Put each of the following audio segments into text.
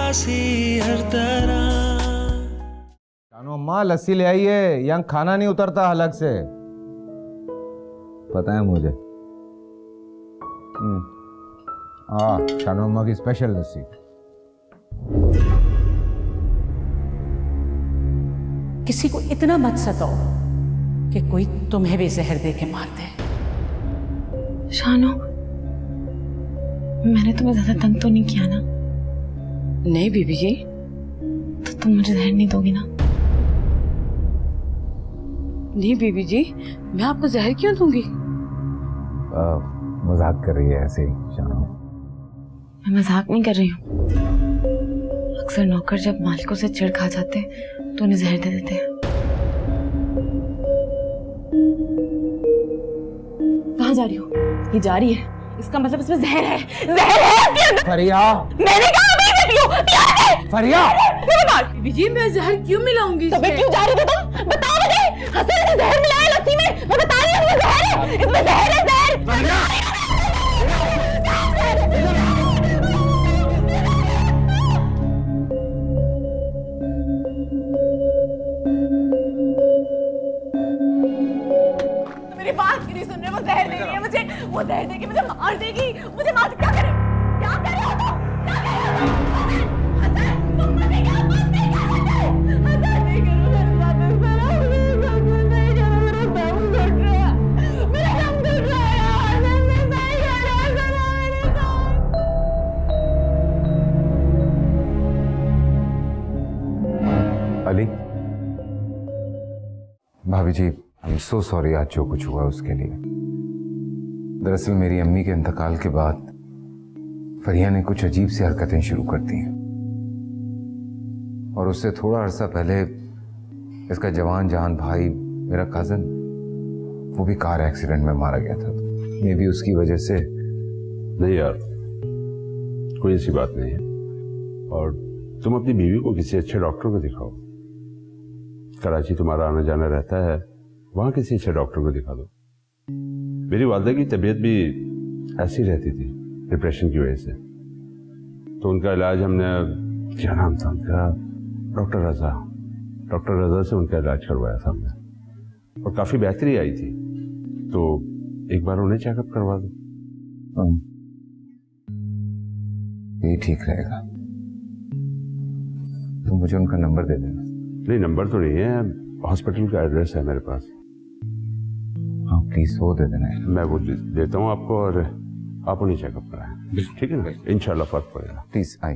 उदासी हर तरह। शानू अम्मा लस्सी ले आइए, यहाँ खाना नहीं उतरता अलग से, पता है मुझे। हाँ, शानू अम्मा की स्पेशल लस्सी। किसी को इतना मत सताओ कि कोई तुम्हें भी जहर दे के मार दे। शानू, मैंने तुम्हें ज्यादा तंग तो नहीं किया ना? नहीं बीबी जी। तो तुम मुझे जहर नहीं दोगी ना? नहीं बीबी जी, मैं आपको जहर क्यों दूंगी? मजाक कर रही है ऐसे ही शानू। मैं मजाक नहीं कर रही हूँ। अक्सर नौकर जब मालिकों से चिढ़ खा जाते तो उन्हें जहर दे देते हैं। कहाँ जा रही हो? ये जा रही है, इसका मतलब इसमें जहर है। जहर है इसके अंदर। फरिया, मैंने कहा अभी से पियो, पियो दे। फरिया, बीबी जी, मैं जहर क्यों मिलाऊंगी? तो क्यों जा रही हो तुम? बताओ मुझे। हसन ने जहर मिलाया लस्सी में, मैं बता रही हूँ इसमें जहर है, इसमें जहर है, जहर। मेरी बात क्यों नहीं सुन रहे? वो जहर दे रही है मुझे, वो जहर देगी मुझे मार देगी, मुझे मार। क्या करे? क्या करे हो तुम? क्या करे हो तुम? हसन, तुम मुझे क्या बोलते हो? हसन नहीं करो मेरे साथ इस तरह, नहीं करो मेरा दम घुट रहा है, मेरा दम घुट रहा है यार। हसन नहीं करो मेरे साथ। अली, भाभी जी, आई एम सो सॉरी आज जो कुछ हुआ उसके लिए। दरअसल मेरी अम्मी के इंतकाल के बाद फरिया ने कुछ अजीब सी हरकतें शुरू कर दी हैं और उससे थोड़ा अरसा पहले इसका जवान जहान भाई, मेरा कजन, वो भी कार एक्सीडेंट में मारा गया था। मे भी उसकी वजह से। नहीं यार, कोई ऐसी बात नहीं है। और तुम अपनी बीवी को किसी अच्छे डॉक्टर को दिखाओ। कराची तुम्हारा आना जाना रहता है, वहां किसी अच्छे डॉक्टर को दिखा दो। मेरी वालदा की तबीयत भी ऐसी रहती थी डिप्रेशन की वजह से, तो उनका इलाज हमने, क्या नाम था उनका, डॉक्टर रजा से उनका इलाज करवाया था हमने और काफी बेहतरी आई थी। तो एक बार उन्हें चेकअप करवा दो। ये ठीक रहेगा। तो मुझे उनका नंबर दे देना। नहीं, नंबर तो नहीं है, हॉस्पिटल का एड्रेस है मेरे पास। हाँ प्लीज, वो दे देना। मैं वो देता हूँ आपको और आप उन्हें चेकअप कराएं, ठीक है ना? इंशाल्लाह फर्क पड़ेगा। Please I.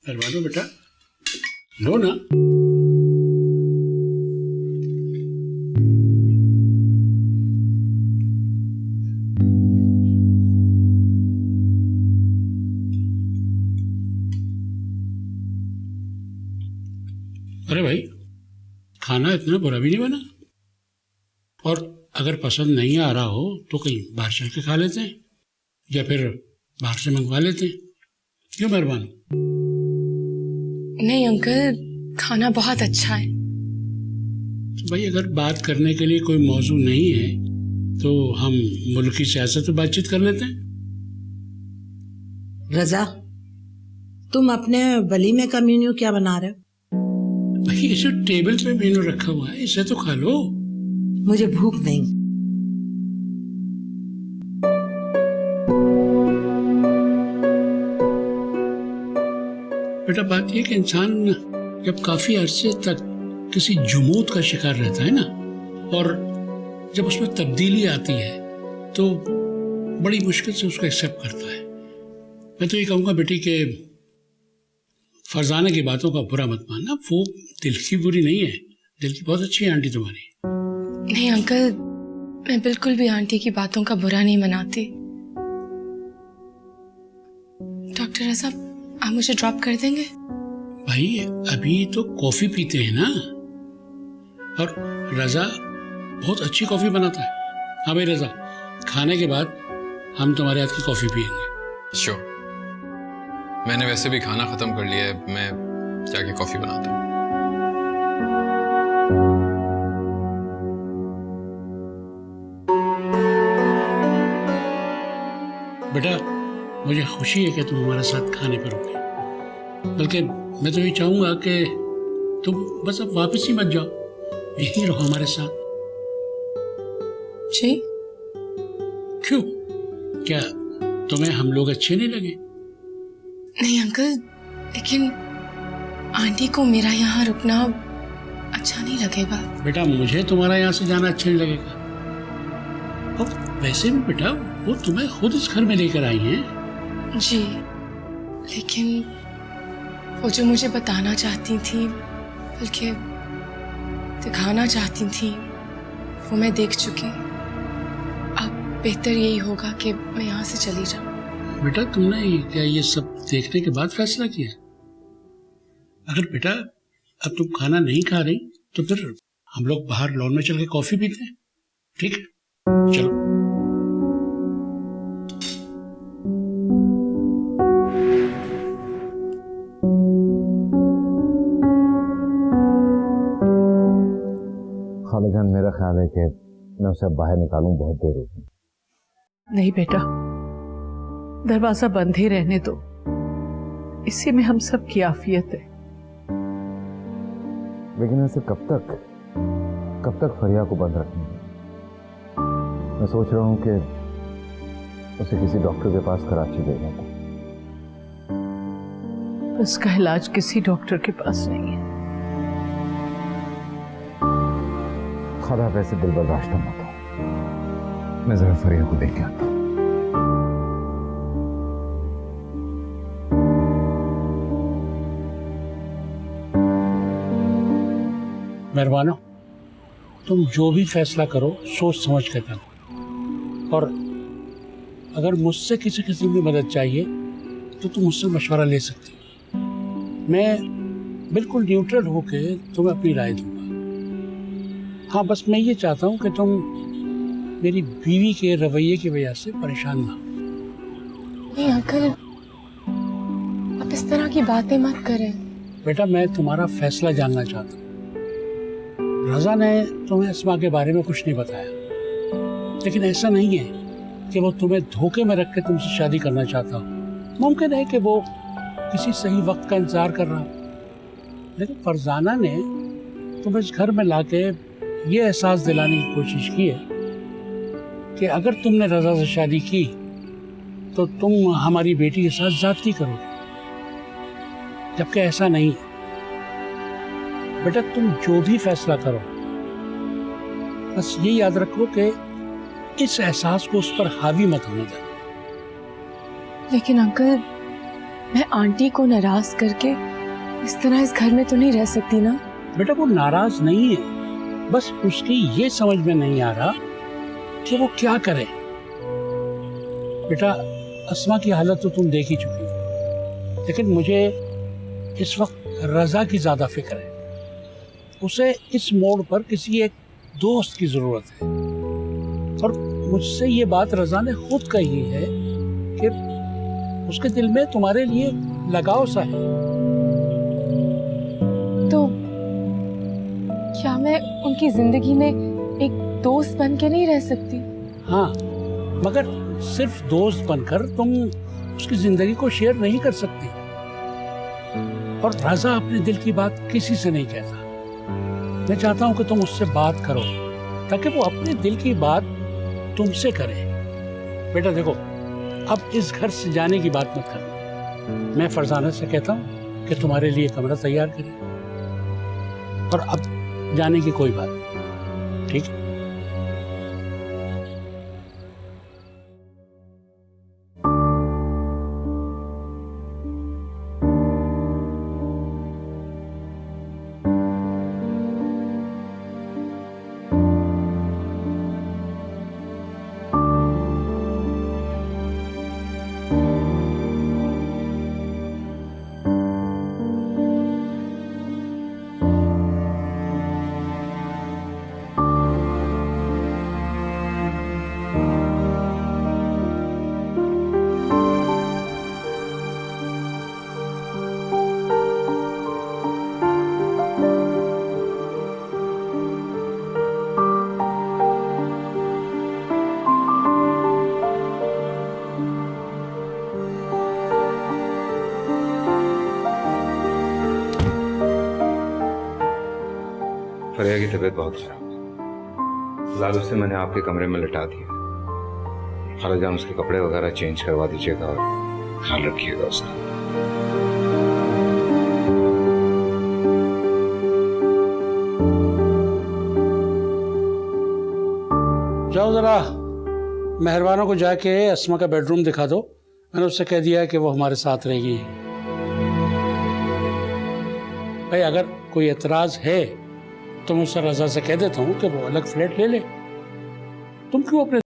करवा दो बेटा, लो ना। अरे भाई, खाना इतना बुरा भी नहीं बना, और अगर पसंद नहीं आ रहा हो तो कहीं बाहर चल के खा लेते हैं या फिर बाहर से मंगवा लेते हैं। क्यों मेहरबान? नहीं अंकल, खाना बहुत अच्छा है। तो भाई, अगर बात करने के लिए कोई मौजू नहीं है तो हम मुल्क की सियासत पे बातचीत कर लेते हैं। रजा, तुम अपने वलीमे का मेन्यू क्या बना रहे हो? भाई, इसे टेबल पे मेनू रखा हुआ है, इसे तो खा लो। मुझे भूख नहीं। बेटा, बात यह कि इंसान जब काफी अरसे तक किसी जुमूत का शिकार रहता है ना, और जब उसमें तब्दीली आती है तो बड़ी मुश्किल से उसको एक्सेप्ट करता है। मैं तो ये कहूँगा बेटी के फरजाना की बातों का बुरा मत मानना, वो दिल की बुरी नहीं है, दिल की बहुत अच्छी है आंटी तुम्हारी। नहीं अंकल, मैं बिल्कुल भी आंटी की बातों का बुरा नहीं मनाती। डॉक्टर रजा, आप मुझे ड्रॉप कर देंगे? भाई, अभी तो कॉफी पीते हैं ना, और रजा बहुत अच्छी कॉफी बनाता है। हाँ भाई रजा, खाने के बाद हम तुम्हारे हाथ की कॉफी पियेंगे। श्योर। मैंने वैसे भी खाना खत्म कर लिया है, मैं जाके कॉफी बनाता हूँ। बेटा, मुझे खुशी है कि तुम हमारे साथ खाने पर रुके, बल्कि मैं तो ये चाहूंगा कि तुम बस अब वापस ही मत जाओ, यहीं रहो हमारे साथ। जी? क्यों? क्या तुम्हें हम लोग अच्छे नहीं लगे? नहीं अंकल, लेकिन आंटी को मेरा यहाँ रुकना अच्छा नहीं लगेगा। बेटा, मुझे तुम्हारा यहाँ से जाना अच्छा नहीं लगेगा। और वैसे भी बेटा, वो तुम्हें खुद इस घर में लेकर आई हैं। जी, लेकिन वो जो मुझे बताना चाहती थी, बल्कि दिखाना चाहती थी, वो मैं देख चुकी। अब बेहतर यही होगा कि मैं यहाँ से चली जाऊँ। बेटा, तुमने क्या ये सब देखने के बाद फैसला किया? अगर बेटा अब तुम खाना नहीं खा रही तो फिर हम लोग बाहर लॉन में चल के कॉफी पीते हैं, ठीक है? चलो। खालिजान, मेरा ख्याल है कि मैं उसे अब बाहर निकालूं, बहुत देर हो गई। नहीं बेटा, दरवाजा बंद ही रहने दो, इसी में हम सब की आफियत है। लेकिन ऐसे कब तक फरिया को बंद रखेंगे? मैं सोच रहा हूं कि उसे किसी डॉक्टर के पास कराची ले जाऊं। उसका इलाज किसी डॉक्टर के पास नहीं है। खुदा वैसे दिल बर्दाश्त मत हो, मैं जरा फरिया को देख के आता हूं। मेहरबानो, तुम जो भी फैसला करो सोच समझ कर करना, और अगर मुझसे किसी किस्म की मदद चाहिए तो तुम मुझसे मशवरा ले सकती हो। मैं बिल्कुल न्यूट्रल होकर तुम्हें अपनी राय दूंगा। हाँ, बस मैं ये चाहता हूँ कि तुम मेरी बीवी के रवैये की वजह से परेशान ना हो। नहीं अंकल, आप इस तरह की बातें मत करें। बेटा, मैं तुम्हारा फैसला जानना चाहता हूँ। रज़ा ने तुम्हें अस्मा के बारे में कुछ नहीं बताया, लेकिन ऐसा नहीं है कि वो तुम्हें धोखे में रख के तुमसे शादी करना चाहता हो। मुमकिन है कि वो किसी सही वक्त का इंतजार कर रहा हो, लेकिन फरजाना ने तुम्हें इस घर में लाके ये एहसास दिलाने की कोशिश की है कि अगर तुमने रज़ा से शादी की तो तुम हमारी बेटी के साथ ज़्यादती करोगे, जबकि ऐसा नहीं है। बेटा, तुम जो भी फैसला करो, बस ये याद रखो कि इस एहसास को उस पर हावी मत होने देना। लेकिन अंकल, मैं आंटी को नाराज करके इस तरह इस घर में तो नहीं रह सकती ना। बेटा, वो नाराज नहीं है, बस उसकी ये समझ में नहीं आ रहा कि वो क्या करे। बेटा, अस्मा की हालत तो तुम देख ही चुकी हो, लेकिन मुझे इस वक्त रज़ा की ज्यादा फिक्र है। उसे इस मोड़ पर किसी एक दोस्त की जरूरत है, और मुझसे ये बात रज़ा ने खुद कही है कि उसके दिल में तुम्हारे लिए लगाव सा है। तो क्या मैं उनकी जिंदगी में एक दोस्त बन के नहीं रह सकती? हाँ, मगर सिर्फ दोस्त बनकर तुम उसकी जिंदगी को शेयर नहीं कर सकती, और रज़ा अपने दिल की बात किसी से नहीं कहता। मैं चाहता हूं कि तुम उससे बात करो ताकि वो अपने दिल की बात तुमसे करे। बेटा देखो, अब इस घर से जाने की बात मत करना। मैं फरजाना से कहता हूं कि तुम्हारे लिए कमरा तैयार करें, और अब जाने की कोई बात नहीं, ठीक है? फरिया की तबीयत बहुत खराब है। फिलहाल उसे मैंने आपके कमरे में लिटा दिया। खालाजान उसके कपड़े वगैरह चेंज करवा दीजिएगा और ख्याल रखिएगा उसका। जाओ जरा मेहरबानों को जाके अस्मा का बेडरूम दिखा दो। मैंने उससे कह दिया है कि वो हमारे साथ रहेगी। भाई अगर कोई एतराज है तो मैं उससे रजा से कह देता हूँ कि वो अलग फ्लैट ले ले। तुम क्यों अपने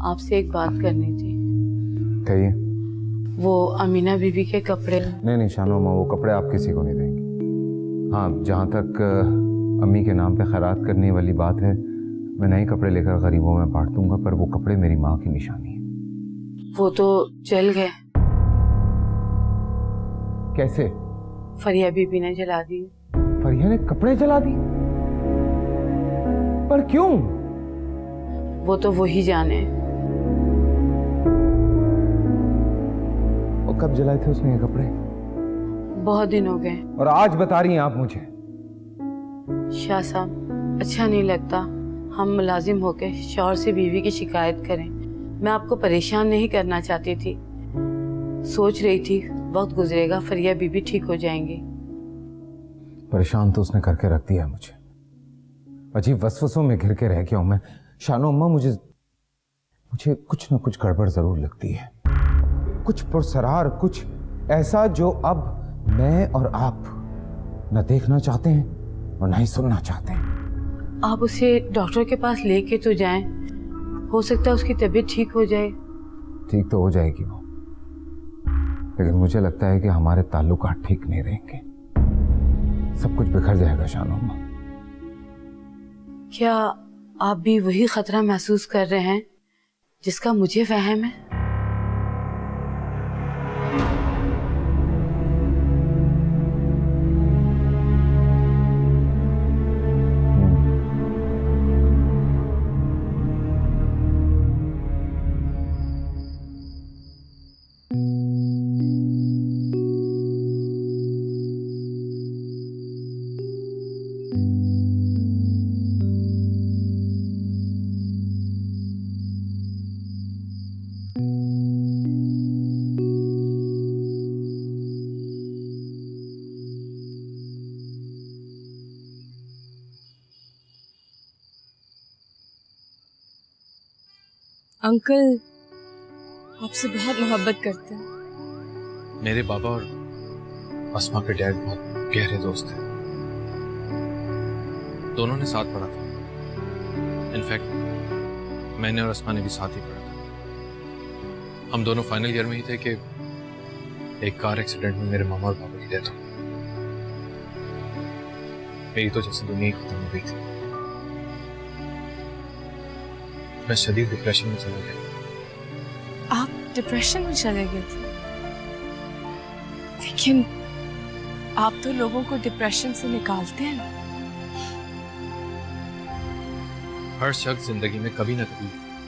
आपसे एक बात करनी थी। कहिए। वो अमीना बीबी के कपड़े। नहीं शानो अम्मा, वो कपड़े आप किसी को नहीं देंगे। हाँ, जहाँ तक अम्मी के नाम पे खैरात करने वाली बात है, मैं नए कपड़े लेकर गरीबों में बांट दूंगा, पर वो कपड़े मेरी माँ की निशानी है। वो तो जल गए। कैसे? फरिया बीबी ने जला दी। फरिया ने कपड़े जला दिए? पर क्यों? वो तो वही जाने। और कब जलाए थे उसने ये कपड़े? बहुत दिन हो गए। और आज बता रही हैं आप मुझे? शाह साहब, अच्छा नहीं लगता हम मुलाजिम होके शौहर से बीवी की शिकायत करें। मैं आपको परेशान नहीं करना चाहती थी। सोच रही थी वक्त गुजरेगा, फरिया बीबी ठीक हो जाएंगी। परेशान तो उसने करके रख दिया मुझे। अजीब वसवसों में घिर के रह गया हूं मैं। शानो अम्मा, मुझे कुछ न कुछ गड़बड़ जरूर लगती है। कुछ पुरसरार, कुछ ऐसा जो अब मैं और आप न देखना चाहते हैं और न ही सुनना चाहते हैं। आप उसे डॉक्टर के पास लेके तो जाएं, हो सकता है उसकी तबीयत ठीक हो जाए। ठीक तो हो जाएगी वो, लेकिन मुझे लगता है कि हमारे ताल्लुकात ठीक नहीं रहेंगे। सब कुछ बिखर जाएगा शानो अम्मा। क्या आप भी वही खतरा महसूस कर रहे हैं जिसका मुझे वहम है? अंकल आपसे बहुत मोहब्बत करते हैं। मेरे बाबा और अस्मा के डैड बहुत गहरे दोस्त हैं। दोनों ने साथ पढ़ा था। इनफैक्ट मैंने और अस्मा ने भी साथ ही पढ़ा था। हम दोनों फाइनल ईयर में ही थे कि एक कार एक्सीडेंट में मेरे मामा और पापा की डेथ हो गई। मेरी तो जैसे दुनिया ही खत्म हो गई थी। मैं शदीद डिप्रेशन में चला गया। आप डिप्रेशन में चले गए थे? लेकिन आप तो लोगों को डिप्रेशन से निकालते हैं। हर शख्स जिंदगी में कभी ना कभी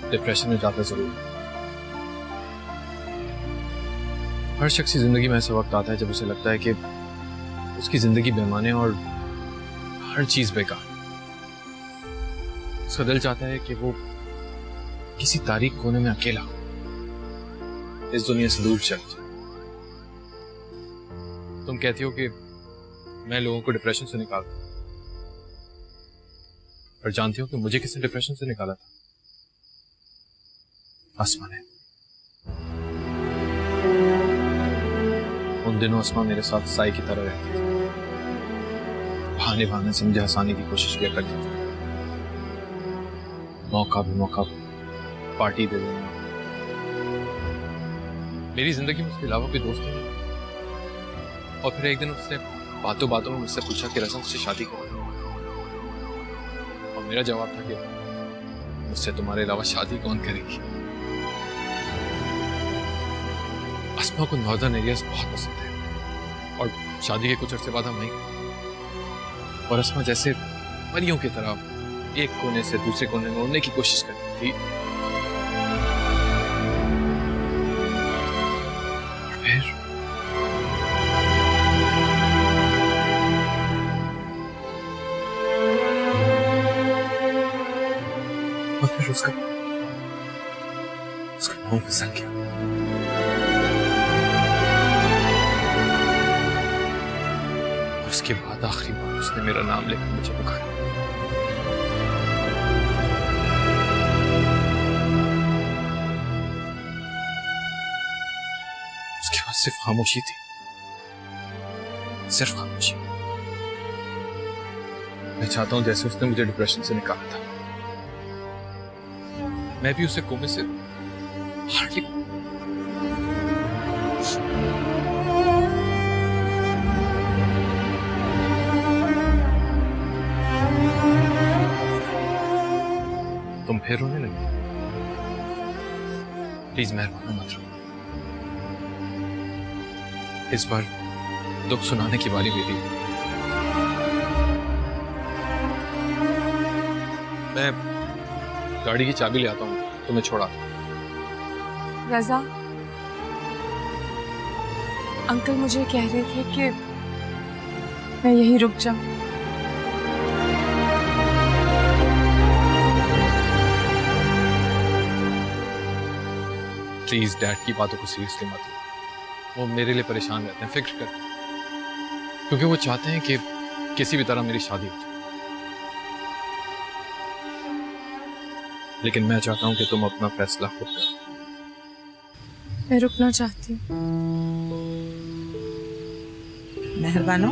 डिप्रेशन में जाता जरूर है। हर शख्स की जिंदगी में ऐसा वक्त आता है जब उसे लगता है कि उसकी जिंदगी बेमाने और हर चीज बेकार। उसका दिल चाहता है कि वो किसी तारीख कोने में अकेला इस दुनिया से दूर चल जाए। तुम कहती हो कि मैं लोगों को डिप्रेशन से निकालता हूं। पर जानती हो कि मुझे किसने डिप्रेशन से निकाला था? आसमा ने। उन दिनों आसमा मेरे साथ साई की तरह रहती थी। बहाने बहाने से मुझे हंसाने की कोशिश किया करती थी। मौका भी पार्टी दे देना। मेरी जिंदगी में उसके अलावा कोई दोस्त नहीं। और फिर एक दिन उसने बातों बातों में मुझसे पूछा कि रज़ा मुझसे शादी करो। और मेरा जवाब था कि मुझसे तुम्हारे अलावा शादी कौन करेगी। आसमा को नॉर्दर्न एरियाज बहुत पसंद है और शादी के कुछ अर्से बाद हम वहीं गए। और आसमा जैसे परियों की तरह एक कोने से दूसरे कोने में उड़ने की कोशिश करती थी। फिर उसका मुंह फिसल गया। उसके बाद आखिरी बार उसने मेरा नाम लेकर मुझे पुकारा। उसके बाद सिर्फ खामोशी थी, सिर्फ खामोशी। मैं चाहता हूं जैसे उसने मुझे डिप्रेशन से निकाला था, मैं भी उसे कोमे से बाहर निकालूं। तुम फिर रोने लगे। प्लीज मेहरबान मत रो। इस बार दुख सुनाने की बारी मेरी। मैं गाड़ी की चाबी ले आता हूँ, तुम्हें छोड़ा। रज़ा, अंकल मुझे कह रहे थे कि मैं यहीं रुक जाऊं। प्लीज डैड की बातों को सीरियसली मत लो। वो मेरे लिए परेशान रहते हैं, फिक्र करते हैं, क्योंकि वो चाहते हैं कि किसी भी तरह मेरी शादी हो जाए। लेकिन मैं चाहता हूं कि तुम अपना फैसला खुद करो। मैं रुकना चाहती हूँ। मेहरबानो,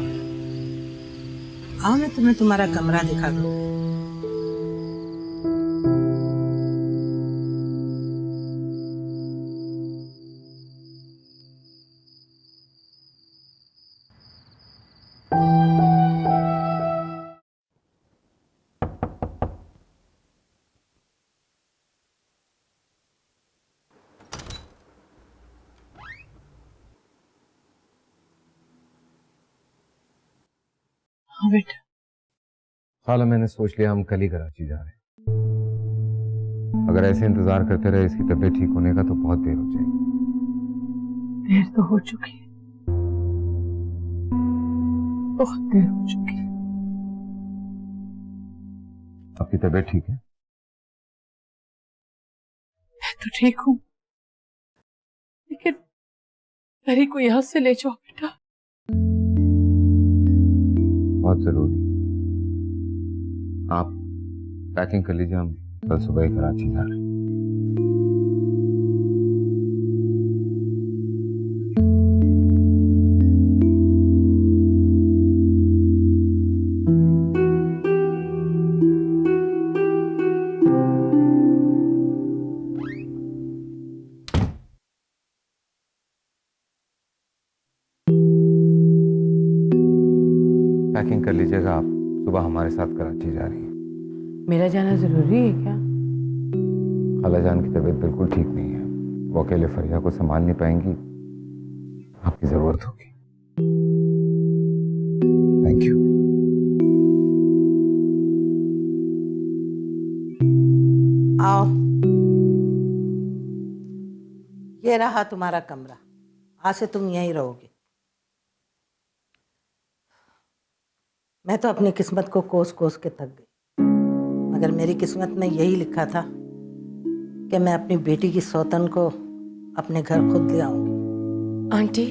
आओ मैं तुम्हें तुम्हारा कमरा दिखा दूँ। हाँ बेटा। खाला, मैंने सोच लिया हम कल ही कराची जा रहे हैं। अगर ऐसे इंतजार करते रहे इसकी तबीयत ठीक होने का तो बहुत देर हो जाएगी। देर तो हो चुकी है, बहुत देर हो चुकी है। आपकी तबीयत ठीक है? मैं तो ठीक हूँ, लेकिन परी को यहाँ से ले जाओ बेटा। बहुत जरूरी। आप पैकिंग कर लीजिए, हम कल सुबह ही कराची जा रहे हैं। पैकिंग कर लीजिएगा, आप सुबह हमारे साथ कराची जा रही हैं। मेरा जाना जरूरी है क्या? खालाजान की तबीयत बिल्कुल ठीक नहीं है, वो अकेले फरिया को संभाल नहीं पाएंगी, आपकी जरूरत होगी। Thank you. आओ, ये रहा तुम्हारा कमरा। आज से तुम यहीं रहोगे। मैं तो अपनी किस्मत को कोस कोस के थक गई, मगर मेरी किस्मत में यही लिखा था कि मैं अपनी बेटी की सौतन को अपने घर खुद ले आऊंगी। आंटी,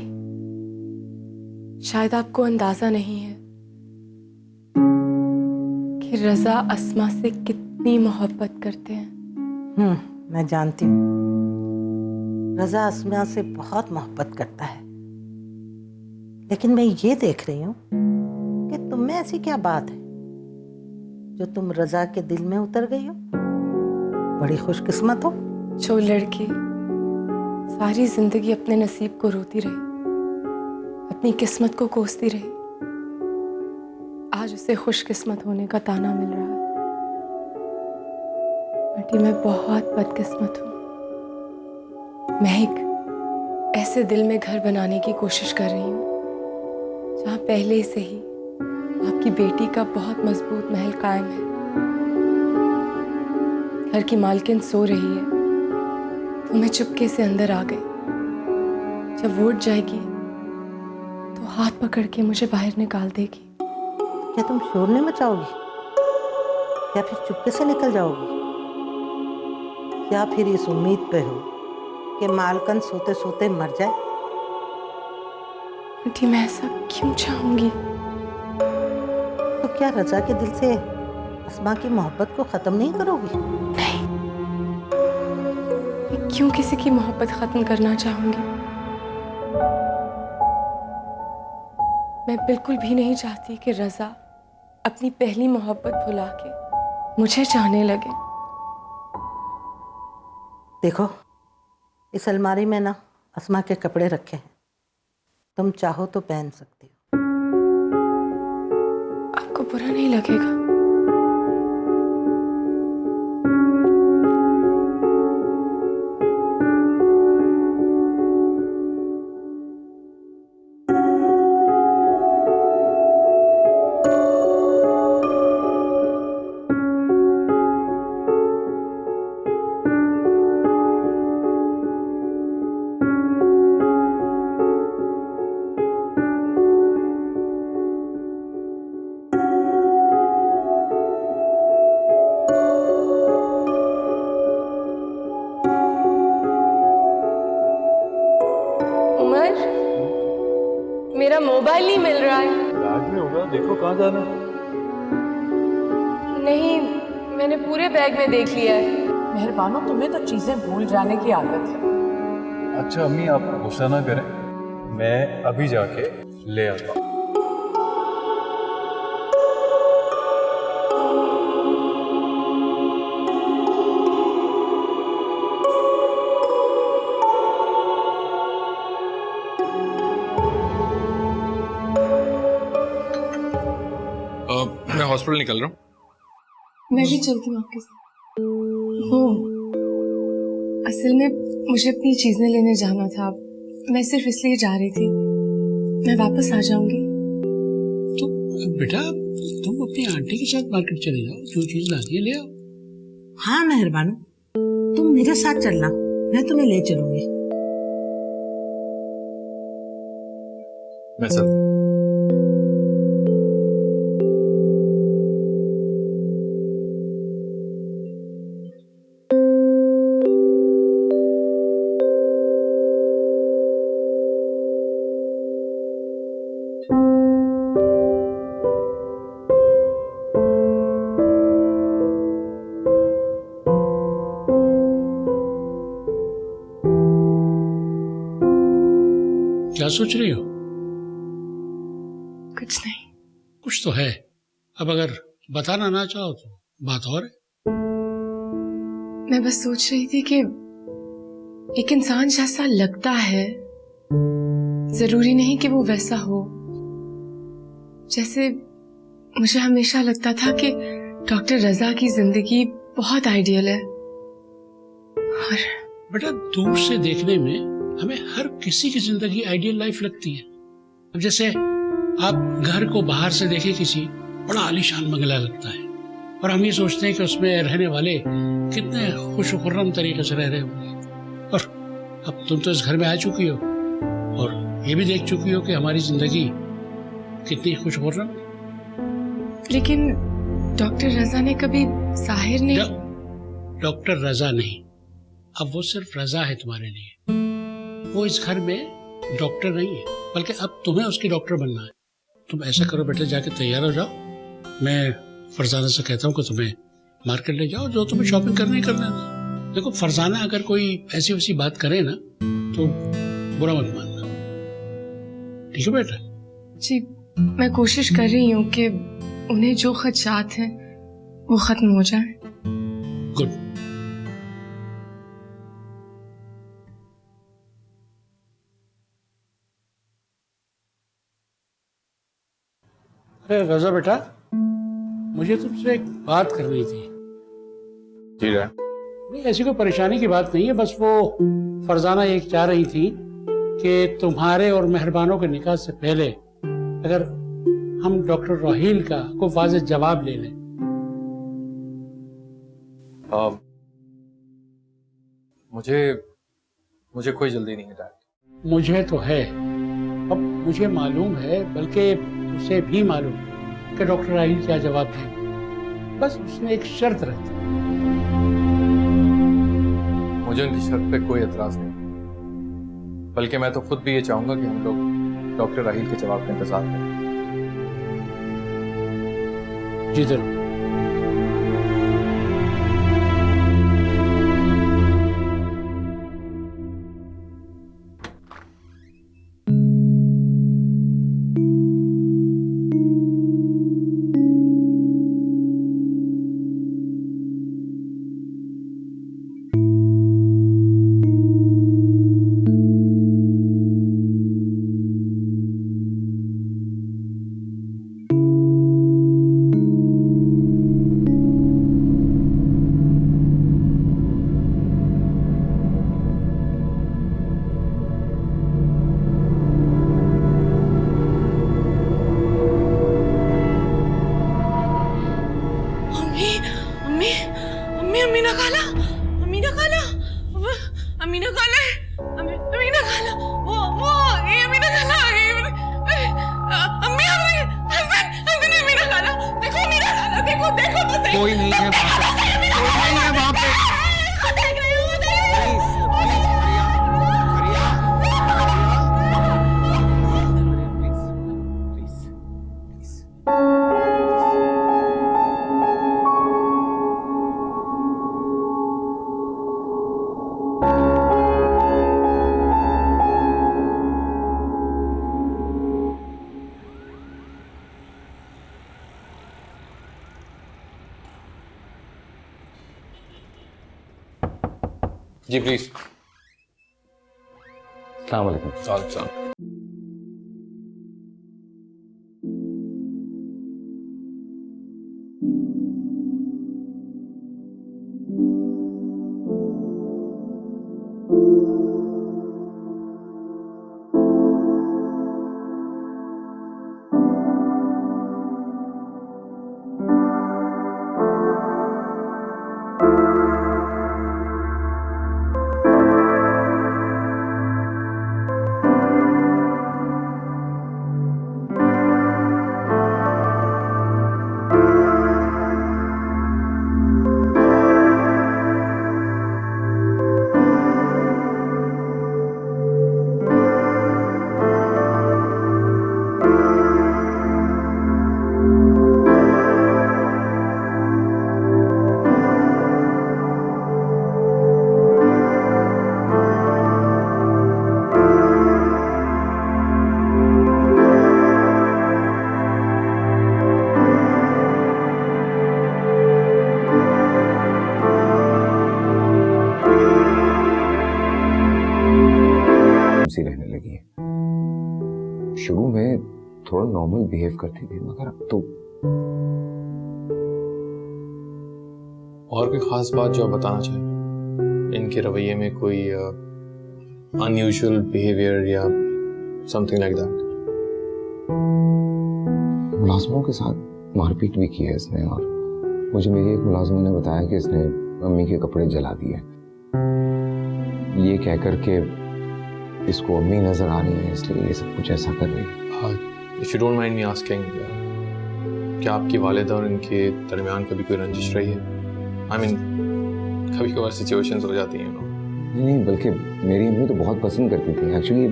शायद आपको अंदाजा नहीं है, कि रजा अस्मा से कितनी मोहब्बत करते हैं। मैं जानती हूँ रजा अस्मा से बहुत मोहब्बत करता है, लेकिन मैं ये देख रही हूँ कि तुम में ऐसी क्या बात है जो तुम रजा के दिल में उतर गई हो। बड़ी खुशकिस्मत हो। जो लड़की सारी जिंदगी अपने नसीब को रोती रही, अपनी किस्मत को कोसती रही, आज उसे खुशकिस्मत होने का ताना मिल रहा है। बेटी मैं बहुत बदकिस्मत हूँ। मैं एक ऐसे दिल में घर बनाने की कोशिश कर रही हूँ जहाँ पहले से ही आपकी बेटी का बहुत मजबूत महल कायम है। घर की मालकिन सो रही है तो मैं चुपके से अंदर आ गई। जब वोट जाएगी तो हाथ पकड़ के मुझे बाहर निकाल देगी। क्या तुम शोर नहीं मचाओगी या फिर चुपके से निकल जाओगी, या फिर इस उम्मीद पे हो कि मालकन सोते सोते मर जाए? आंटी मैं ऐसा क्यों चाहूंगी? तो क्या रजा के दिल से अस्मा की मोहब्बत को खत्म नहीं करोगी? नहीं, मैं क्यों किसी की मोहब्बत खत्म करना चाहूंगी? मैं बिल्कुल भी नहीं चाहती कि रजा अपनी पहली मोहब्बत भुला के मुझे चाहने लगे। देखो, इस अलमारी में ना अस्मा के कपड़े रखे हैं, तुम चाहो तो पहन सकती हो। आपको बुरा नहीं लगेगा? मेरा मोबाइल नहीं मिल रहा है। बैग में होगा, देखो कहाँ जाना है। नहीं, मैंने पूरे बैग में देख लिया है। मेहरबानो, तुम्हें तो चीजें भूल जाने की आदत है। अच्छा अम्मी, आप गुस्सा ना करें, मैं अभी जाके ले आता हूँ। मैं हॉस्पिटल निकल रहा हूँ। मैं भी चलती हूँ आपके साथ। वो असल में मुझे अपनी चीजें लेने जाना था, मैं सिर्फ इसलिए जा रही थी। मैं वापस आ जाऊंगी। तो बेटा तुम अपनी आंटी के साथ मार्केट चले जाओ, जो चीज लानी है ले आओ। हाँ मेहरबानो, तुम मेरे साथ चलना, मैं तुम्हें ले चलूंगी। मैं चलता हूँ। क्या सोच रही हो? कुछ नहीं। कुछ तो है, अब अगर बताना ना चाहो तो बात और है। मैं बस सोच रही थी कि एक इंसान जैसा लगता है जरूरी नहीं कि वो वैसा हो। जैसे मुझे हमेशा लगता था कि डॉक्टर रजा की जिंदगी बहुत आइडियल है, और बेटा दूर से देखने में हमें हर किसी की जिंदगी आइडियल लाइफ लगती है। अब जैसे आप घर को बाहर से देखे किसी, बड़ा आलीशान बंगला लगता है, और हम ये सोचते हैं कि उसमें रहने वाले कितने खुश खुर्रम तरीके से रह रहे होंगे। और अब तुम तो इस घर में आ चुकी हो और ये भी देख चुकी हो कि हमारी जिंदगी कितनी खुश खुर्रम। लेकिन डॉक्टर रजा ने कभी जाहिर नहीं। डॉक्टर रजा नहीं, अब वो सिर्फ रजा है तुम्हारे लिए। वो इस घर में डॉक्टर नहीं है, बल्कि अब तुम्हें उसकी डॉक्टर बनना है। तुम ऐसा करो बेटा, जाके तैयार हो जाओ, मैं फरजाना से कहता हूँ कि तुम्हें मार्केट ले जाओ, जो तुम्हें शॉपिंग करनी कर लेना। देखो फरजाना अगर कोई ऐसी वैसी बात करे ना तो बुरा मत मानना, ठीक है बेटा? जी मैं कोशिश कर रही हूँ कि उन्हें जो खदशात हैं वो खत्म हो जाए। गुड। अरे रजा बेटा, मुझे तुमसे एक बात करनी थी। जी डैड। नहीं ऐसी कोई परेशानी की बात नहीं है, बस वो फरजाना एक चाह रही थी कि तुम्हारे और मेहरबानों के निकाह से पहले अगर हम डॉक्टर राहील का को वाज़ेह जवाब ले लें। मुझे कोई जल्दी नहीं है डैड। मुझे तो है, अब मुझे मालूम है, बल्कि उसे भी मालूम है कि डॉक्टर राहील क्या जवाब देंगे। बस उसने एक शर्त रखी। मुझे उनकी शर्त पे कोई एतराज नहीं, बल्कि मैं तो खुद भी ये चाहूंगा कि हम लोग डॉक्टर राहील के जवाब का इंतजार करें। जी जरूर। कोई नहीं है वहाँ पे, कोई नहीं है वहाँ पे। जी प्लीज। अस्सलाम वालेकुम। वालेकुम। सी रहने लगी है। शुरू में थोड़ा नॉर्मल बिहेव करती थी, मगर अब तो। और कोई खास बात जो आप बताना चाहें? इनके रवैये में कोई अनयूजुअल बिहेवियर या समथिंग लाइक दैट? मुलाजमों के साथ मारपीट भी की है इसने, और मुझे मेरी एक मुलाजमा ने बताया कि इसने अम्मी के कपड़े जला दिए, ये कहकर के इसको अम्मी नजर आ रही है, इसलिए ये सब कुछ ऐसा कर रही है। If you don't mind me asking, क्या आपकी वालिदा और इनके दरमियान कभी कोई रंजिश रही है? आई मीन कभी कभार सिचुएशंस हो जाती हैं। नहीं, बल्कि मेरी अम्मी तो बहुत पसंद करती थी। एक्चुअली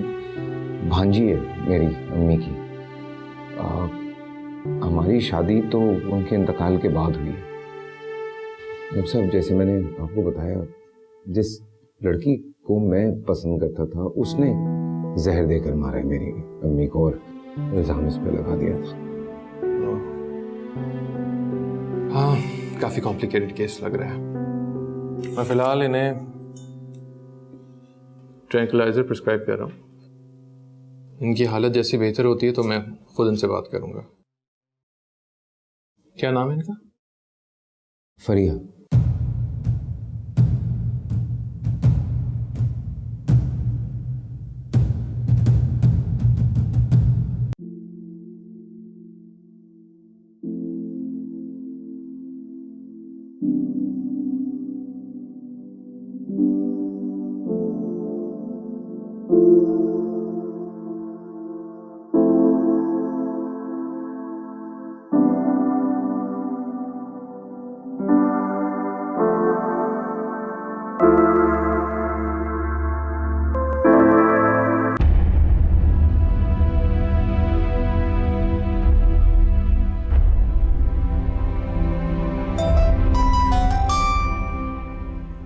भांजी है मेरी अम्मी की। हम हमारी शादी तो उनके इंतकाल के बाद हुई है। डॉक्टर साहब, जैसे मैंने आपको बताया, जिस लड़की को मैं पसंद करता था उसने जहर देकर मारा है मेरी अम्मी को और इल्जाम इस पे लगा दिया था। हाँ, काफी कॉम्प्लिकेटेड केस लग रहा है। मैं फिलहाल इन्हें ट्रैंक्विलाइजर प्रिस्क्राइब कर रहा हूँ। इनकी हालत जैसी बेहतर होती है तो मैं खुद इनसे बात करूंगा। क्या नाम है इनका? Fariya.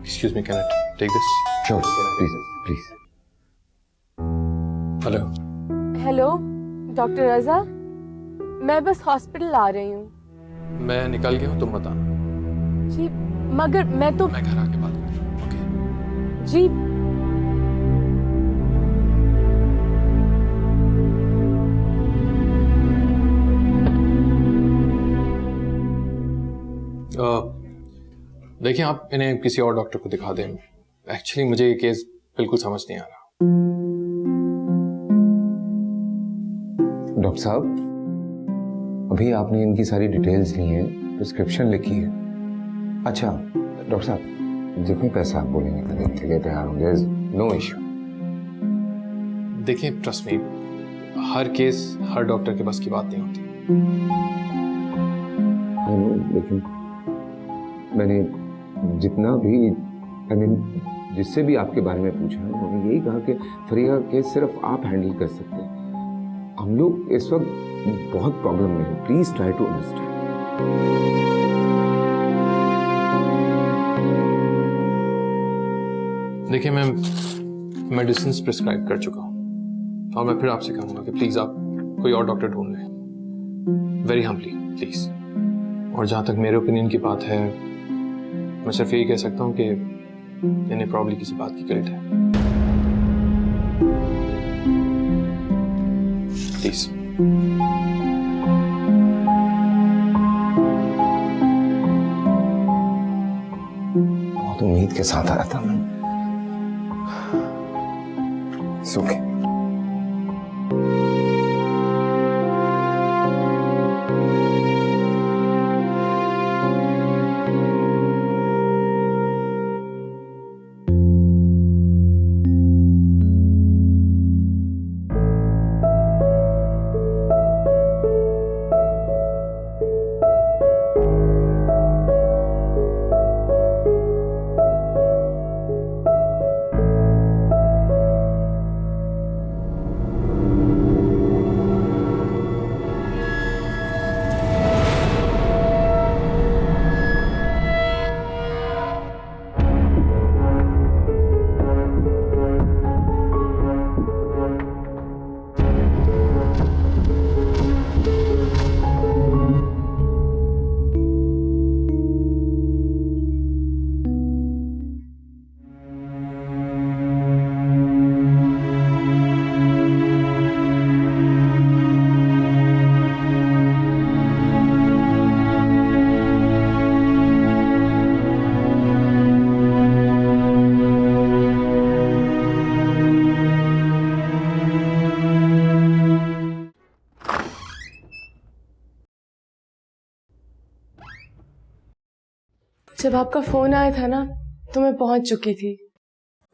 Excuse me, can I take this? Sure, please, please. Hello. Hello doctor Raza, मैं बस हॉस्पिटल आ रही हूँ। मैं निकल गया हूँ, तुम बताना। जी मगर मैं तो मैं घर आके बात करता हूँ। ओके। जी देखिए, आप इन्हें किसी और डॉक्टर को दिखा दें। एक्चुअली मुझे ये केस बिल्कुल समझ नहीं आ रहा। डॉक्टर साहब, अभी आपने इनकी सारी डिटेल्स ली हैं, प्रिस्क्रिप्शन लिखी है। अच्छा डॉक्टर साहब, जितने पैसा आप बोलेंगे मैं देने के लिए तैयार हूँ। There is no issue. देखिए, ट्रस्ट मी, हर केस हर डॉक्टर के बस की बात नहीं होती। आई नो, लेकिन मैंने जितना भी जिससे भी आपके बारे में पूछा, उन्होंने यही कहा कि फरिया के सिर्फ आप हैंडल कर सकते हैं। हम लोग इस वक्त बहुत प्रॉब्लम में हैं। Please try to understand. देखिए, मैं मेडिसिन प्रिस्क्राइब कर चुका हूँ और मैं फिर आपसे कहूँगा कि प्लीज आप कोई और डॉक्टर ढूंढ लें। Very humbly please. और जहाँ तक मेरे ओपिनियन की बात है, मैं सिर्फ यही कह सकता हूँ कि इन्हें प्रॉब्लम किसी बात की गिल्ट है। प्लीज। बहुत उम्मीद के साथ आया था मैं। सुखी। जब आपका फोन आया था ना तो मैं पहुंच चुकी थी।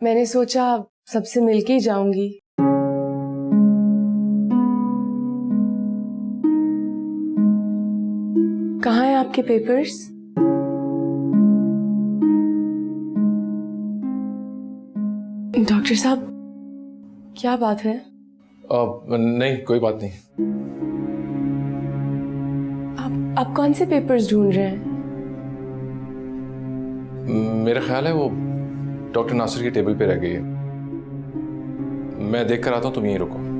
मैंने सोचा सबसे मिलके ही जाऊंगी। कहाँ हैं आपके पेपर्स? डॉक्टर साहब, क्या बात है? नहीं, कोई बात नहीं। आप कौन से पेपर्स ढूंढ रहे हैं? मेरा ख्याल है वो डॉक्टर नासिर की टेबल पे रह गई है। मैं देख कर आता हूँ, तुम यहीं रुको।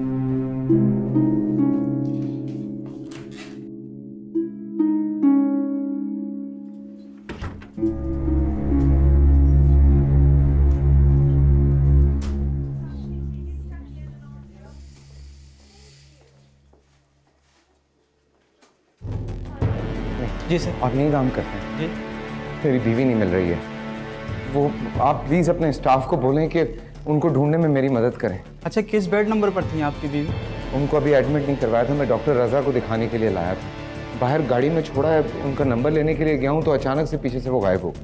जी सर। आप यहीं काम करते हैं? जी। मेरी बीवी नहीं मिल रही है। वो आप प्लीज़ अपने स्टाफ को बोलें कि उनको ढूंढने में मेरी मदद करें। अच्छा, किस बेड नंबर पर थी आपकी बीवी? उनको अभी एडमिट नहीं करवाया था, मैं डॉक्टर रज़ा को दिखाने के लिए लाया था। बाहर गाड़ी में छोड़ा है, उनका नंबर लेने के लिए गया हूँ तो अचानक से पीछे से वो गायब हो।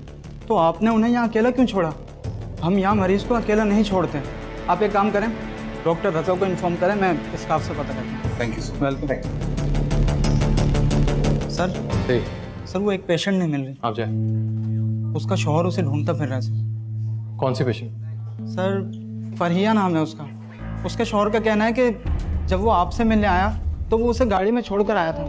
तो आपने उन्हें यहाँ अकेला क्यों छोड़ा? हम यहाँ मरीज को अकेला नहीं छोड़ते। आप एक काम करें, डॉक्टर रज़ा को इन्फॉर्म करें, मैं स्टाफ से पता करता हूँ। Thank you sir. Welcome. Sir sir वो एक पेशेंट नहीं मिल रही। आप जाए। उसका शौहर उसे ढूंढता फिर रहा है सर। कौन सी पेशेंट? सर फरहिया नाम है उसका। उसके शौहर का कहना है कि जब वो आपसे मिलने आया तो वो उसे गाड़ी में छोड़कर आया था,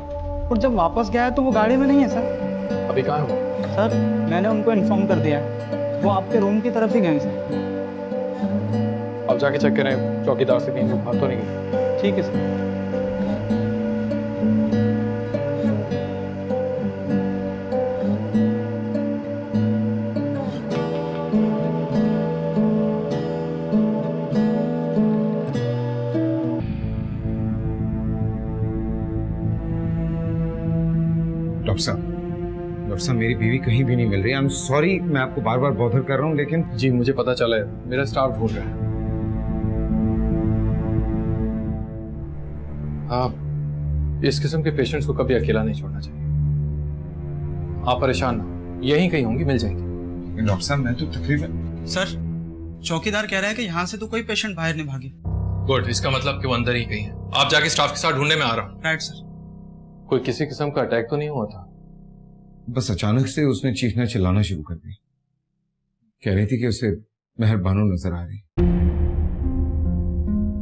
और जब वापस गया तो वो गाड़ी में नहीं है सर। अभी कहाँ है वो? सर मैंने उनको इन्फॉर्म कर दिया है, वो आपके रूम की तरफ ही गए सर। अब जाके चेक करें चौकीदार से कहीं वो बात तो नहीं की। ठीक है सर। डॉक्टर साहब मेरी बीवी कहीं भी नहीं मिल रही। आई एम सॉरी, मैं आपको बार बार बॉदर कर रहा हूँ, लेकिन जी मुझे पता चला है, मेरा स्टाफ ढूंढ रहा है। हाँ, इस किस्म के पेशेंट्स को कभी अकेला नहीं छोड़ना चाहिए। आप परेशान ना, यहीं कहीं होंगी, मिल जाएंगी। डॉक्टर साहब मैं तो तकरीबन। सर चौकीदार कह रहा है कि यहाँ से तो कोई पेशेंट बाहर नहीं भागी। गुड, इसका मतलब कि वो अंदर ही कहीं है। आप जाके स्टाफ के साथ ढूंढने में आ रहा हूँ। Right sir. कोई किसी किस्म का अटैक तो नहीं हुआ था? बस अचानक से उसने चीखना चिल्लाना शुरू कर दी। कह रही थी कि उसे मेहरबानो नजर आ रही।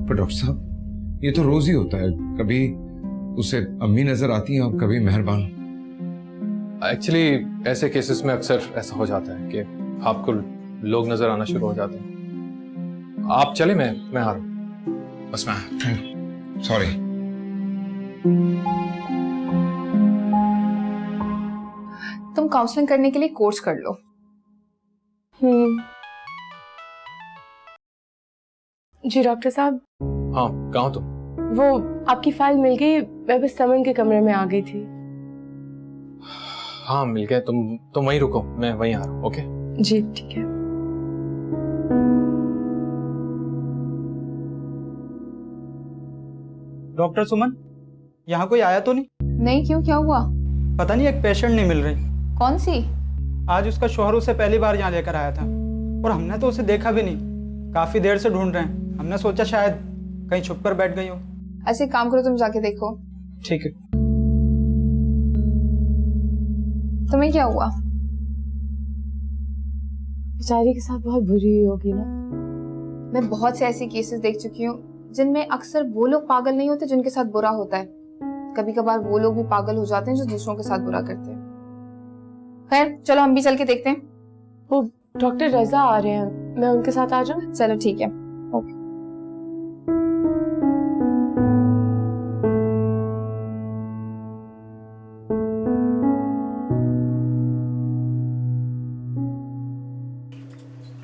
पर डॉक्टर साहब ये तो रोज ही होता है, कभी उसे अम्मी नजर आती हैं और कभी मेहरबान। एक्चुअली ऐसे केसेस में अक्सर ऐसा हो जाता है कि आपको लोग नजर आना शुरू हो जाते हैं। आप चले, मैं आ रहा हूँ। बस मैं सॉरी। तुम काउंसलिंग करने के लिए कोर्स कर लो। जी डॉक्टर साहब। हाँ, कहाँ हो तुम? वो आपकी फाइल मिल गई, मैं बस समन के कमरे में आ गई थी। हाँ मिल गए। तुम वहीं रुको, मैं वहीं आ रहा हूँ। ओके जी ठीक है। डॉक्टर सुमन, यहाँ कोई आया तो नहीं? नहीं, क्यों, क्या हुआ? पता नहीं, एक पेशेंट नहीं मिल रही। कौन सी? आज उसका शौहर उसे पहली बार यहाँ लेकर आया था, और हमने तो उसे देखा भी नहीं। काफी देर से ढूंढ रहे हैं, हमने सोचा शायद कहीं छुप कर बैठ गई हो। ऐसे काम करो, तुम जाके देखो। ठीक है। तुम्हें क्या हुआ? बेचारी के साथ बहुत बुरी हुई होगी ना। मैं बहुत से ऐसे केसेस देख चुकी हूँ जिनमें अक्सर वो लोग पागल नहीं होते जिनके साथ बुरा होता है। कभी कभार वो लोग भी पागल हो जाते हैं जो दूसरों के साथ बुरा करते हैं। खैर चलो हम भी चल के देखते हैं। वो डॉक्टर रजा आ रहे हैं, मैं उनके साथ आ जाऊं? चलो ठीक है, ओके।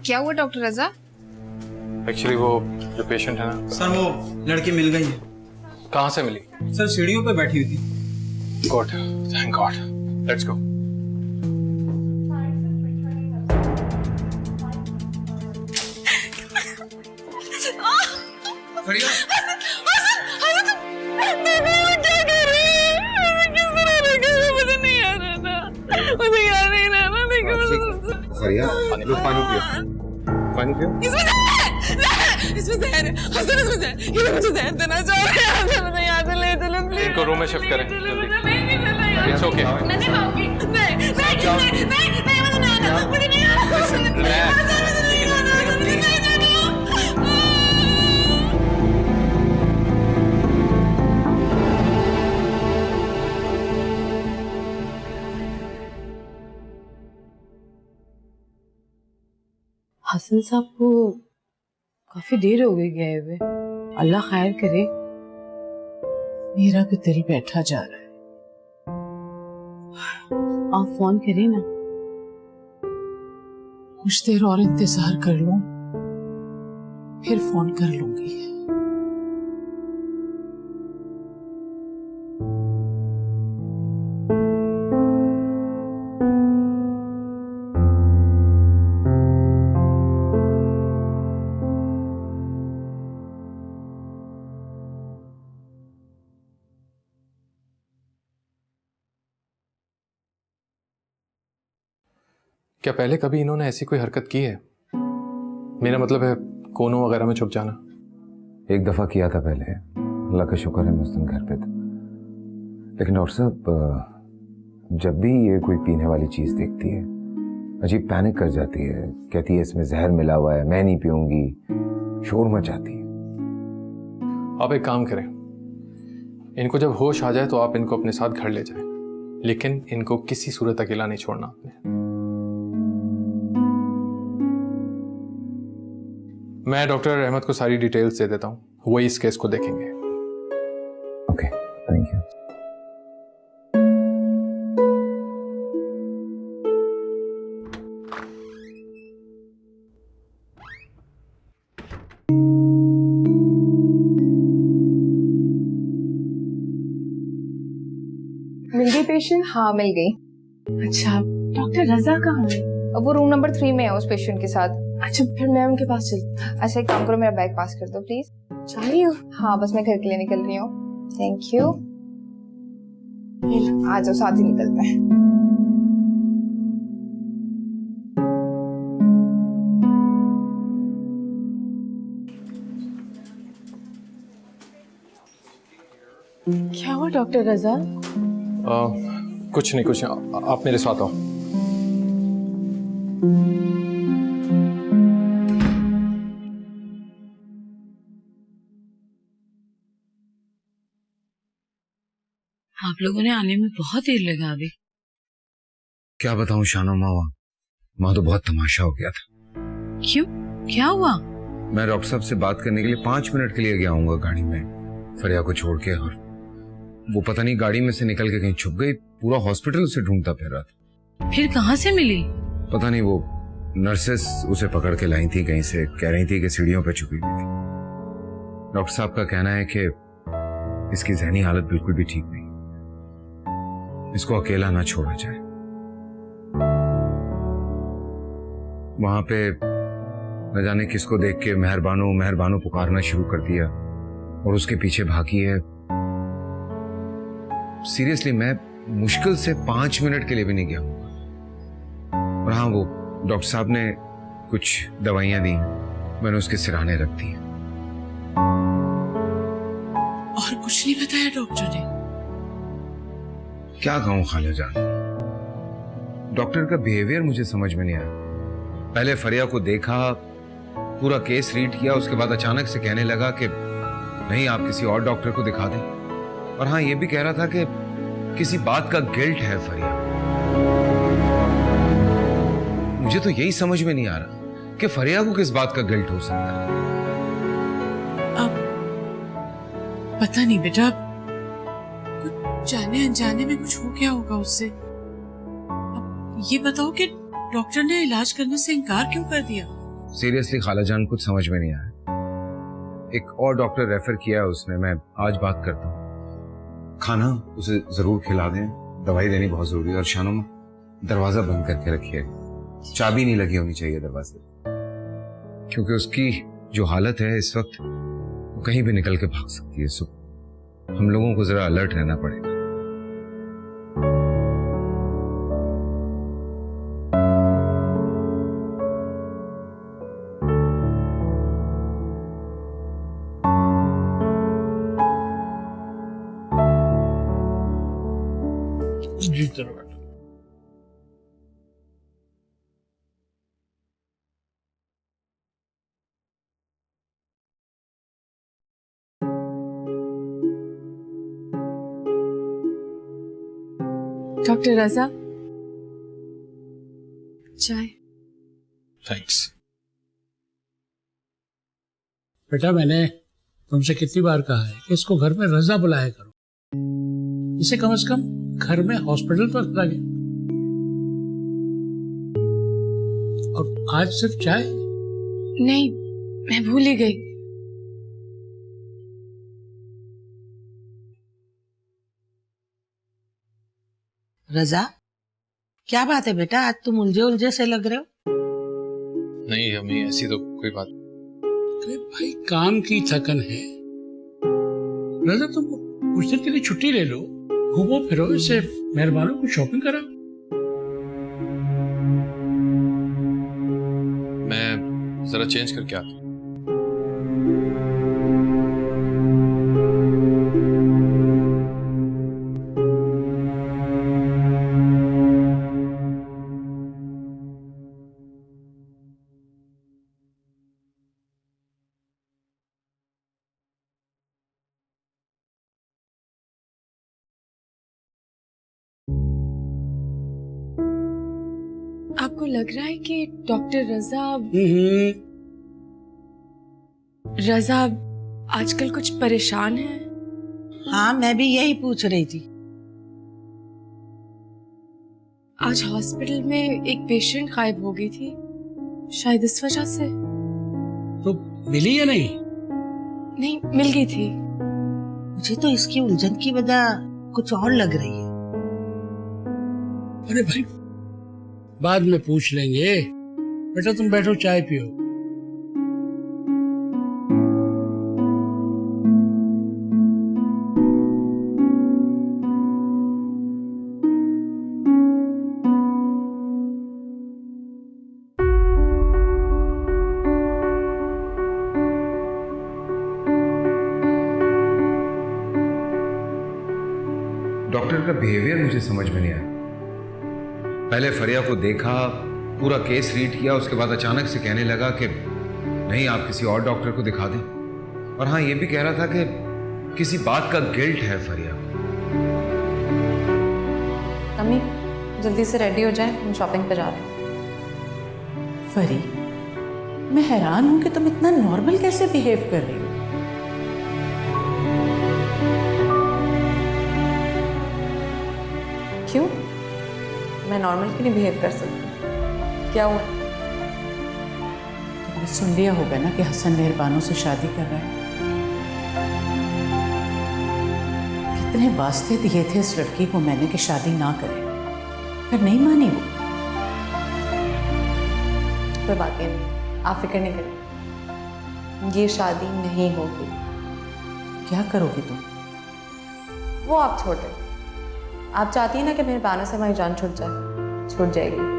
क्या हुआ डॉक्टर रजा? एक्चुअली वो जो पेशेंट है ना सर, वो लड़की मिल गई है। कहाँ से मिली? सर सीढ़ियों पे बैठी हुई थी। God, thank God. Let's go. पानी पियो, पानी पियो। इसमें जहर है। हसन, इसमें जहर, ये मुझे जहर देना चाह रहे हैं। हसन, मुझे यहाँ से ले चलो प्लीज। इनको रूम में शिफ्ट करें जल्दी। नहीं, इट्स ओके। मैं नहीं खाऊंगी। नहीं, मुझे नहीं आना, मुझे नहीं आना। हसन साहब को काफी देर हो गई गए हुए। अल्लाह खैर करे। मेरा भी दिल बैठा जा रहा है। आप फोन करें ना। कुछ देर और इंतजार कर लूं, फिर फोन कर लूंगी। क्या पहले कभी इन्होंने ऐसी कोई हरकत की है? मेरा मतलब है कोनों वगैरह में छुप जाना। एक दफा किया था पहले, अल्लाह का शुक्र है मैं उस दिन घर पे था। लेकिन डॉक्टर साहब, जब भी ये कोई पीने वाली चीज देखती है अजीब पैनिक कर जाती है, कहती है इसमें जहर मिला हुआ है, मैं नहीं पीऊंगी, शोर मचाती है। आप एक काम करें, इनको जब होश आ जाए तो आप इनको अपने साथ घर ले जाएं, लेकिन इनको किसी सूरत अकेला नहीं छोड़ना आपने। मैं डॉक्टर अहमद को सारी डिटेल्स दे देता हूँ, वही इस केस को देखेंगे। Okay, thank you. मिल गई पेशेंट? हाँ मिल गई। अच्छा, डॉक्टर रजा कहाँ है? अब वो रूम नंबर 3 में है उस पेशेंट के साथ। अच्छा, फिर मैं उनके पास चलती हूँ। अच्छा एक काम करो, मेरा बैग पास कर दो प्लीज। जा रही हो? हाँ बस मैं घर के लिए निकल रही हूँ। Thank you. आ जाओ साथ ही निकलते हैं। क्या हुआ डॉक्टर रजा? कुछ नहीं, आप मेरे साथ आओ। आप लोगों ने आने में बहुत देर लगा अभी। क्या बताऊं शानो माँ, वहां तो बहुत तमाशा हो गया था। क्यों, क्या हुआ? मैं डॉक्टर साहब से बात करने के लिए 5 मिनट के लिए गया हूँ गाड़ी में, फरिया को छोड़ के, और वो पता नहीं गाड़ी में से निकल के कहीं छुप गई। पूरा हॉस्पिटल उसे ढूंढता फिर रहा था। फिर कहाँ से मिली? पता नहीं, वो नर्सेस उसे पकड़ के लाई थी कहीं से, कह रही थी कि सीढ़ियों पे छुपी हुई थी। डॉक्टर साहब का कहना है कि इसकी जहनी हालत बिल्कुल भी ठीक नहीं, इसको अकेला ना छोड़ा जाए। वहां पे न जाने किसको देख के मेहरबानो मेहरबानो पुकारना शुरू कर दिया और उसके पीछे भागी है। सीरियसली मैं मुश्किल से 5 मिनट के लिए भी नहीं गया हूं। और हाँ, वो डॉक्टर साहब ने कुछ दवाइयां दी, मैंने उसके सिराने रख दी। और कुछ नहीं बताया डॉक्टर ने? क्या कहूं खाला जान, डॉक्टर का बिहेवियर मुझे समझ में नहीं आया। पहले फरिया को देखा, पूरा केस रीड किया, उसके बाद अचानक से कहने लगा कि नहीं आप किसी और डॉक्टर को दिखा दें। और हाँ, ये भी कह रहा था कि किसी बात का गिल्ट है फरिया। मुझे तो यही समझ में नहीं आ रहा कि फरिया को किस बात का गिल्ट हो सकता है। अब पता नहीं बेटा, कुछ जाने अनजाने में कुछ हो गया होगा उससे। अब ये बताओ कि डॉक्टर ने इलाज करने से इनकार क्यों कर दिया? सीरियसली खालाजान, कुछ समझ में नहीं आया। एक और डॉक्टर रेफर किया है उसने, मैं आज बात करता हूँ। खाना उसे जरूर खिला दें, दवाई देनी बहुत जरूरी है। और शानो में दरवाजा बंद करके रखिए, चाबी नहीं लगी होनी चाहिए दरवाजे, क्योंकि उसकी जो हालत है इस वक्त, वो कहीं भी निकल के भाग सकती है। सो हम लोगों को जरा अलर्ट रहना पड़ेगा। जी चलो बेटा। डॉक्टर रजा, चाय। थैंक्स। बेटा मैंने तुमसे कितनी बार कहा है कि इसको घर में रजा बुलाया करो, इसे कम से कम घर में हॉस्पिटल पर लगे। और आज सिर्फ चाय? नहीं, मैं भूल ही गई। रजा, क्या बात है बेटा, आज तुम उलझे उलझे से लग रहे हो? नहीं अम्मी, ऐसी तो कोई बात। अरे भाई काम की थकन है, रजा तुम कुछ दिन के लिए छुट्टी ले लो, घूमो फिरो, इससे मेहरबानों को शॉपिंग करा। मैं जरा चेंज करके आता हूँ। आपको लग रहा है कि डॉक्टर रजा आजकल कुछ परेशान है? हाँ, मैं भी यही पूछ रही थी। आज हॉस्पिटल में एक पेशेंट गायब हो गई थी, शायद इस वजह से। तो मिली या नहीं? नहीं, मिल गई थी। मुझे तो इसकी उलझन की वजह कुछ और लग रही है। अरे भाई बाद में पूछ लेंगे, बेटा तुम बैठो चाय पियो। डॉक्टर का बिहेवियर मुझे समझ में नहीं आया। पहले फरिया को देखा, पूरा केस रीड किया, उसके बाद अचानक से कहने लगा कि नहीं आप किसी और डॉक्टर को दिखा दें। और हाँ, ये भी कह रहा था कि किसी बात का गिल्ट है फरिया को। अम्मी जल्दी से रेडी हो जाए, हम शॉपिंग पे जा रहे हैं। फरी, मैं हैरान हूं कि तुम इतना नॉर्मल कैसे बिहेव कर रही हो। क्यों? मैं नॉर्मल क्यों नहीं बिहेव कर सकती? क्या हुआ? तुमने सुन लिया होगा ना कि हसन मेहरबानों से शादी कर रहा है। कितने वास्ते दिए थे इस लड़की को मैंने कि शादी ना करे, पर नहीं मानी वो। कोई बात नहीं, आप फिक्र नहीं करें, ये शादी नहीं होगी। क्या करोगी तुम? वो आप छोड़ दें। आप चाहती हैं ना कि मेहरबानों से हमारी जान छूट जाए, छूट जाएगी।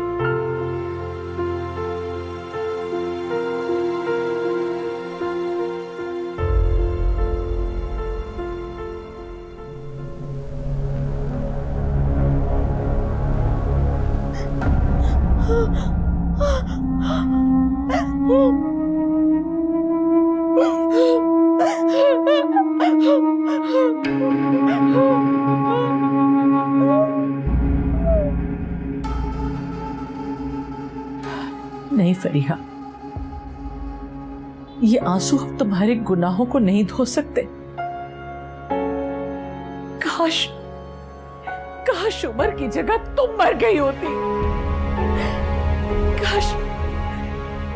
नहीं फरीहा, ये आंसू अब तुम्हारे गुनाहों को नहीं धो सकते। काश काश उमर की जगह तुम मर गई होती। काश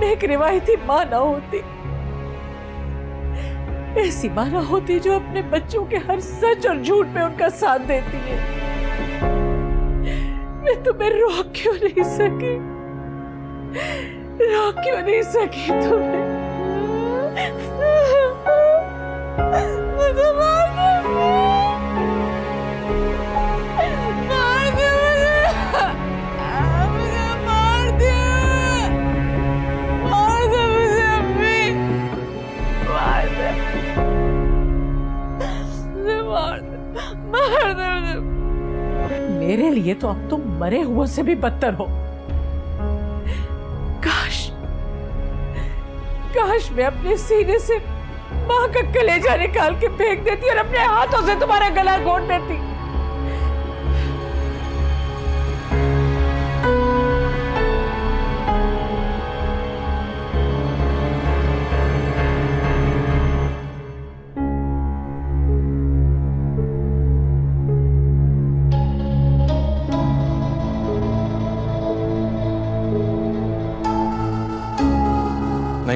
मैं एक रिवायती मां ना होती, ऐसी मां ना होती जो अपने बच्चों के हर सच और झूठ में उनका साथ देती है। मैं तुम्हें रोक क्यों नहीं सकी? रोक क्यों नहीं सकी तुम्हें? मुझे मार दो, मार दो मुझे, मार दो, मार दो मुझे अम्मी, मार दो मुझे, मार दो मुझे। मेरे लिए तो अब तुम मरे हुए से भी बदतर हो। काश मैं अपने सीने से मां का कलेजा निकाल के फेंक देती और अपने हाथों से तुम्हारा गला घोट देती।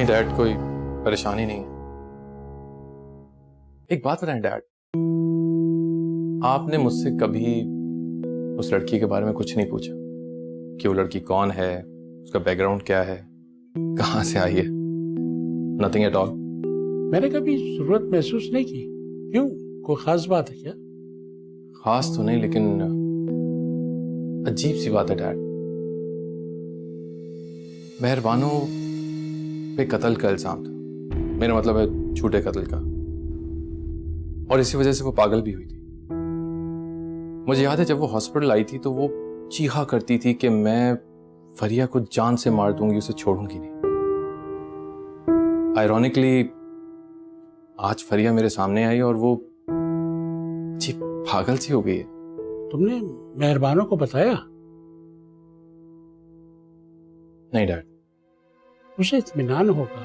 नहीं डैड, कोई परेशानी नहीं है। एक बात बताएं डैड, आपने मुझसे कभी उस लड़की के बारे में कुछ नहीं पूछा कि वो लड़की कौन है, उसका बैकग्राउंड क्या है, कहां से आई है? Nothing at all? मैंने कभी जरूरत महसूस नहीं की। क्यों, कोई खास बात है क्या? खास तो नहीं, लेकिन अजीब सी बात है डैड। मेहरबानों पे कत्ल का इल्जाम था, मेरा मतलब है झूठे कत्ल का, और इसी वजह से वो पागल भी हुई थी। मुझे याद है जब वो हॉस्पिटल आई थी तो वो चीखा करती थी कि मैं फरिया को जान से मार दूंगी, उसे छोड़ूंगी नहीं। आयरॉनिकली आज फरिया मेरे सामने आई और वो जी पागल सी हो गई है। तुमने मेहरबानों को बताया? नहीं डैड। उसे इत्मीनान होगा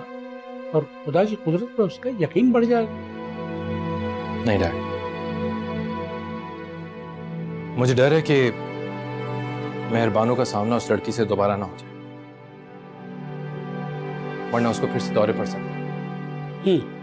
और खुदा की कुदरत पर उसका यकीन बढ़ जाएगा। नहीं डैड, मुझे डर है कि मेहरबानों का सामना उस लड़की से दोबारा ना हो जाए, वरना उसको फिर से दौरे पड़ सकते हैं।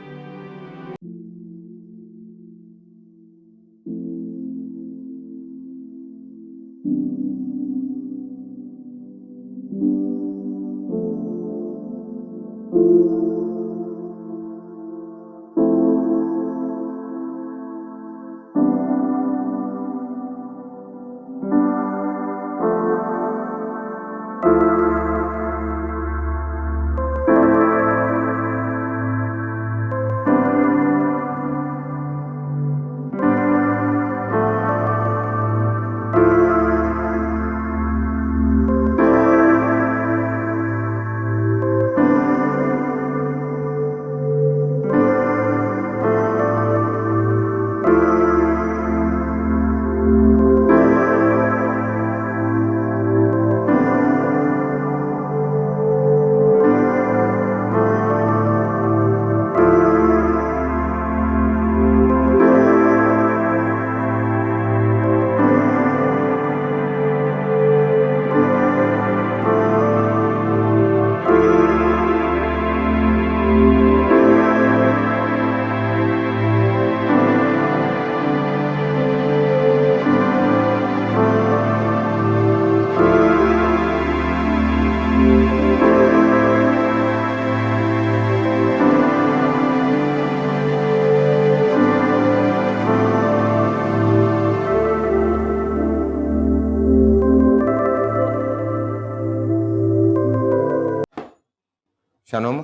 शानोमा,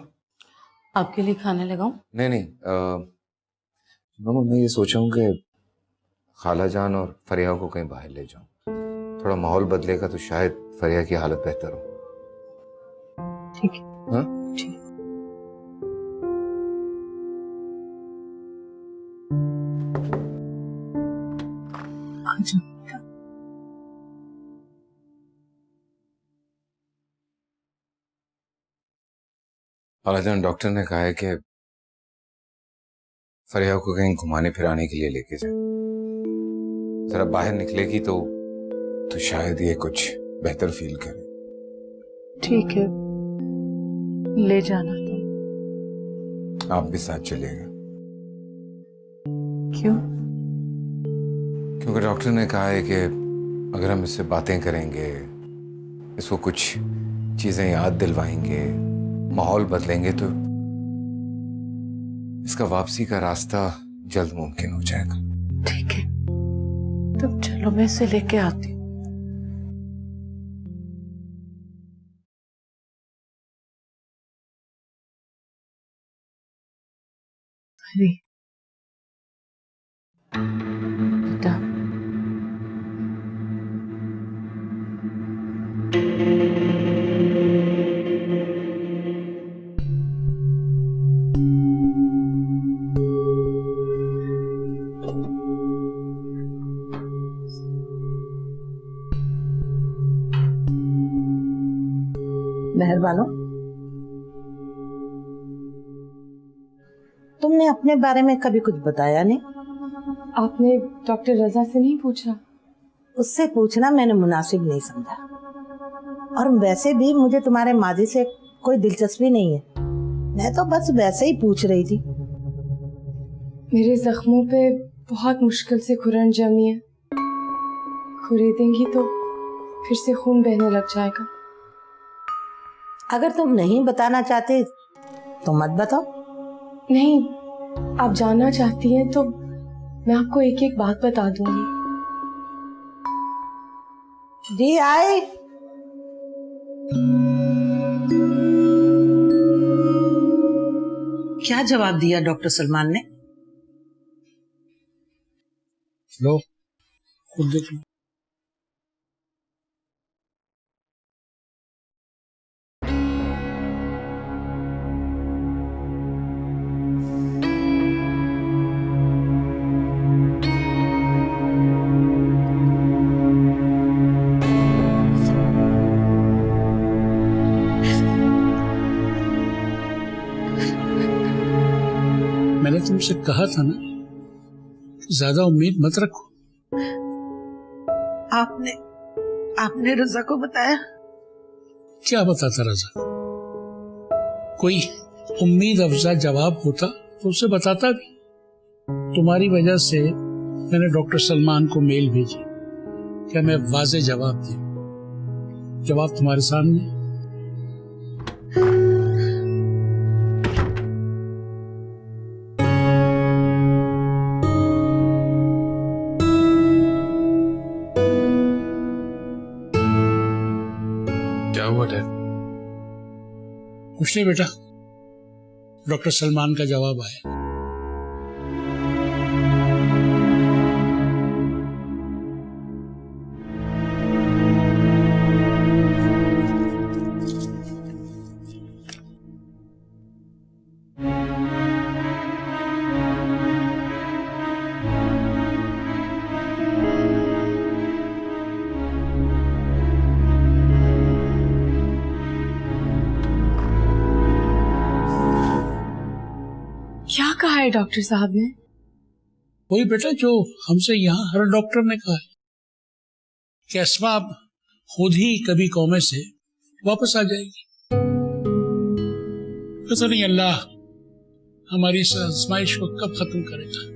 आपके लिए खाना लगाऊं? नहीं नहीं, मामा मैं ये सोचा हूँ कि खाला जान और फरिया को कहीं बाहर ले जाऊं। थोड़ा माहौल बदलेगा तो शायद फरिया की हालत बेहतर हो। ठीक है। हाँ ठीक। अच्छा। खालाजान, डॉक्टर ने कहा है कि फरिया को कहीं घुमाने फिराने के लिए लेके जाए। जरा बाहर निकलेगी तो शायद ये कुछ बेहतर फील करे। ठीक है, ले जाना तुम। आप भी साथ चलिएगा। क्यों? क्योंकि डॉक्टर ने कहा है कि अगर हम इससे बातें करेंगे, इसको कुछ चीजें याद दिलवाएंगे, माहौल बदलेंगे, तो इसका वापसी का रास्ता जल्द मुमकिन हो जाएगा। ठीक है, तुम चलो, मैं इसे लेके आती हूँ। बेटा, मेहरबानो, तुमने अपने बारे में कभी कुछ बताया नहीं? आपने डॉक्टर रजा से नहीं पूछा? उससे पूछना मैंने मुनासिब नहीं समझा, और वैसे भी मुझे तुम्हारे माजी से कोई दिलचस्पी नहीं है। मैं तो बस वैसे ही पूछ रही थी। मेरे जख्मों पे बहुत मुश्किल से खुरन जमी है, खुरेदेंगी तो फिर से खून बहने लग जाएगा। अगर तुम नहीं बताना चाहते तो मत बताओ। नहीं, आप जानना चाहती हैं तो मैं आपको एक एक बात बता दूंगी। जी आए। क्या जवाब दिया डॉक्टर सलमान ने? लो खुद देख लो। मैंने तुमसे कहा था ना, ज्यादा उम्मीद मत रखो। आपने रजा को बताया? क्या बताता रजा? कोई उम्मीद अफजा जवाब होता तो उसे बताता भी। तुम्हारी वजह से मैंने डॉक्टर सलमान को मेल भेजी। क्या मैं वाज़े जवाब दूं? जवाब तुम्हारे सामने। क्या हुआ डैड? कुछ नहीं बेटा, डॉक्टर सलमान का जवाब आया। क्या कहा है डॉक्टर साहब ने? वही बेटा जो हमसे यहाँ हर डॉक्टर ने कहा है कि अस्मा अब खुद ही कभी कौमे से वापस आ जाएगी। पता नहीं अल्लाह हमारी इस आजमाइश को कब खत्म करेगा।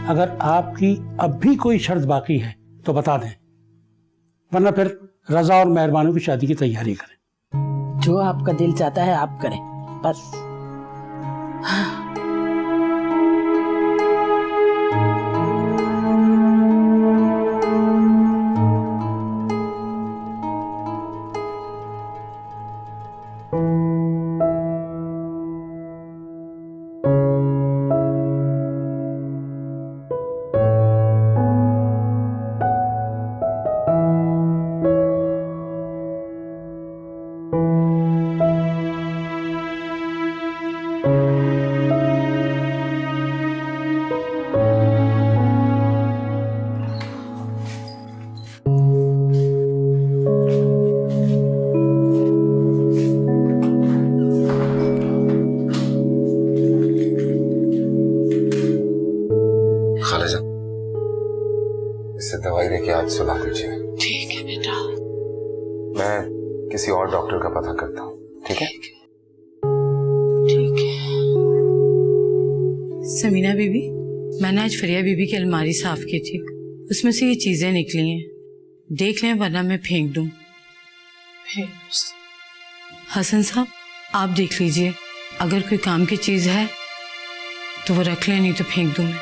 अगर आपकी अब भी कोई शर्त बाकी है तो बता दें, वरना फिर रजा और मेहरबानों की शादी की तैयारी करें। जो आपका दिल चाहता है आप करें बस। खालिजा, इससे दवाई देके आज सुला दीजिए। ठीक है बेटा। मैं किसी और डॉक्टर का पता करता हूँ, ठीक है? ठीक है। समीना बीबी, मैंने आज फरिया बीबी की अलमारी साफ की थी, उसमें से ये चीजें निकली हैं। देख लें वरना मैं फेंक दूं। हसन साहब, आप देख लीजिए, अगर कोई काम की चीज है तो वो रख लें, नहीं तो फेंक दूं मैं।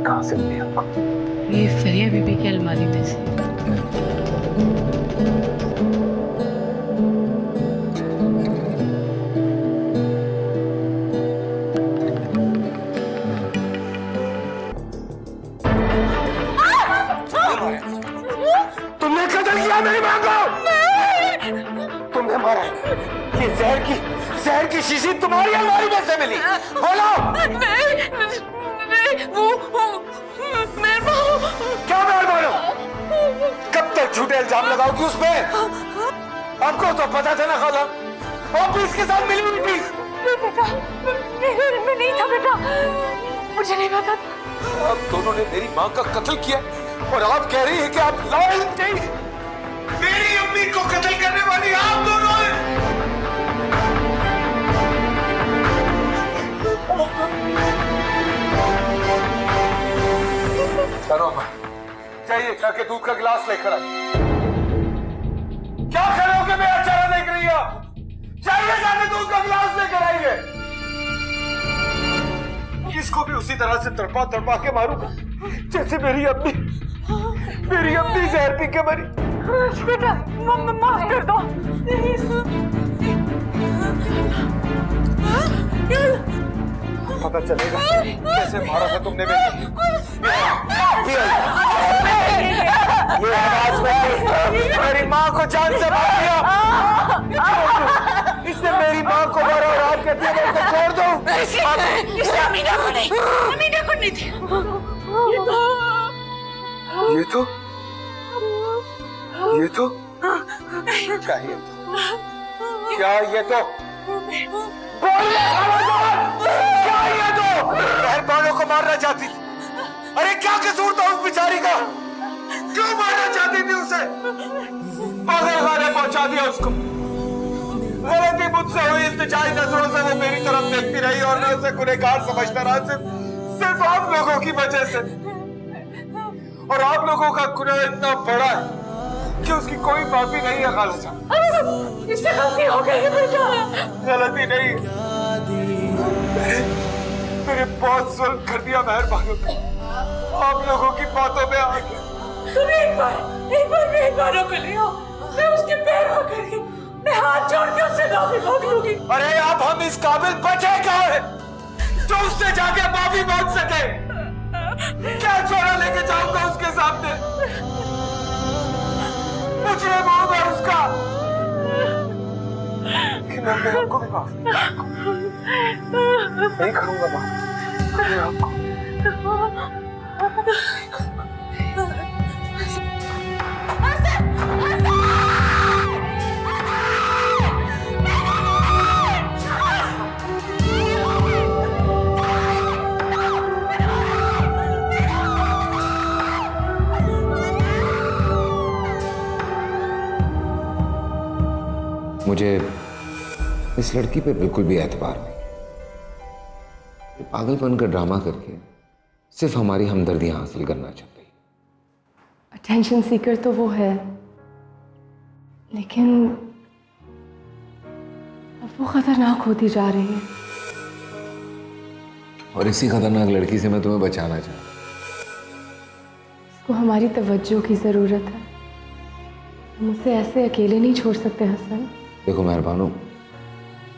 कहाँ से मिली आपको? ये फरिया बीबी की अलमारी में से। तुमने कत्ल किया मेरी माँ को। तुमने मारा। ये जहर की शीशी तुम्हारी अलमारी में से मिली। बोलो। नहीं, वो मेहरबान। क्या मेहरबान हो? कब तक झूठे इल्जाम लगाओगी उस पे? आपको तो पता था ना खाला, आप भी इसके साथ मिली हुई थी। बेटा, मैं नहीं था बेटा, मुझे नहीं पता। आप दोनों ने मेरी माँ का कत्ल किया और आप कह रही है कि आप लॉयल नहीं। मेरी अम्मी को कत्ल करने वाली आप दोनों हैं। चलो अम्मा, जाइए जाके दूध का गिलास लेकर आइए। क्या खड़े होकर मेरा चेहरा देख रही है आप? जाइए जाके दूध का गिलास लेकर आइए। इसको भी उसी तरह से तड़पा के मारूंगा जैसे मेरी अम्मी जहर पी के मरी। बेटा, माफ कर दो। पता चलेगा कैसे मारा था तुमने मेरी। ये आवाज मेरी माँ को जान से मार दिया। इसने मेरी माँ को मारा और आप कहती हैं मैं उसे छोड़ दूं। इसे अमीना को नहीं थी। ये तो क्या ये तो मेहरबानों को मारना चाहती थी। अरे क्या कसूर था उस बेचारी का? क्यों मारना चाहती थी उसे? पागल खाने पहुंचा दिया उसको। गलती मुझसे हुई, इल्तिजाई नजरों से वो मेरी तरफ देखती रही और मैं उसे गुनहगार समझता रहा, सिर्फ आप लोगों की वजह से। और आप लोगों का गुनाह इतना बड़ा है कि उसकी कोई माफी नहीं है खाला साहब। इससे गलती हो गई है बेटा। गलती नहीं, मेरे बहुत जुल्म कर दिया मेहरबानों को। आप लोगों की बातों में आके तुम एक बार मेहरबानों को ले आओ। मैं उसके पैर पकड़ के, मैं हाथ जोड़ के उससे माफी मांग लूंगी। अरे आप हम इस काबिल बचे कहाँ हैं जो उससे जाके माफी मांग सके? क्या चोरा लेके जाऊंगा उसके सामने? मुजरिम होगा उसका। मैं आपको भी माफ नहीं करूंगा। माफ मुझे इस लड़की पे बिल्कुल भी एतबार नहीं। पागलपन का ड्रामा करके सिर्फ हमारी हमदर्दियां हासिल करना चाहती है। अटेंशन सीकर तो वो है, लेकिन अब वो खतरनाक होती जा रही है। और इसी खतरनाक लड़की से मैं तुम्हें बचाना चाहता हूं। उसको हमारी तवज्जो की जरूरत है। हम उसे ऐसे अकेले नहीं छोड़ सकते हसन। देखो मेहरबानो,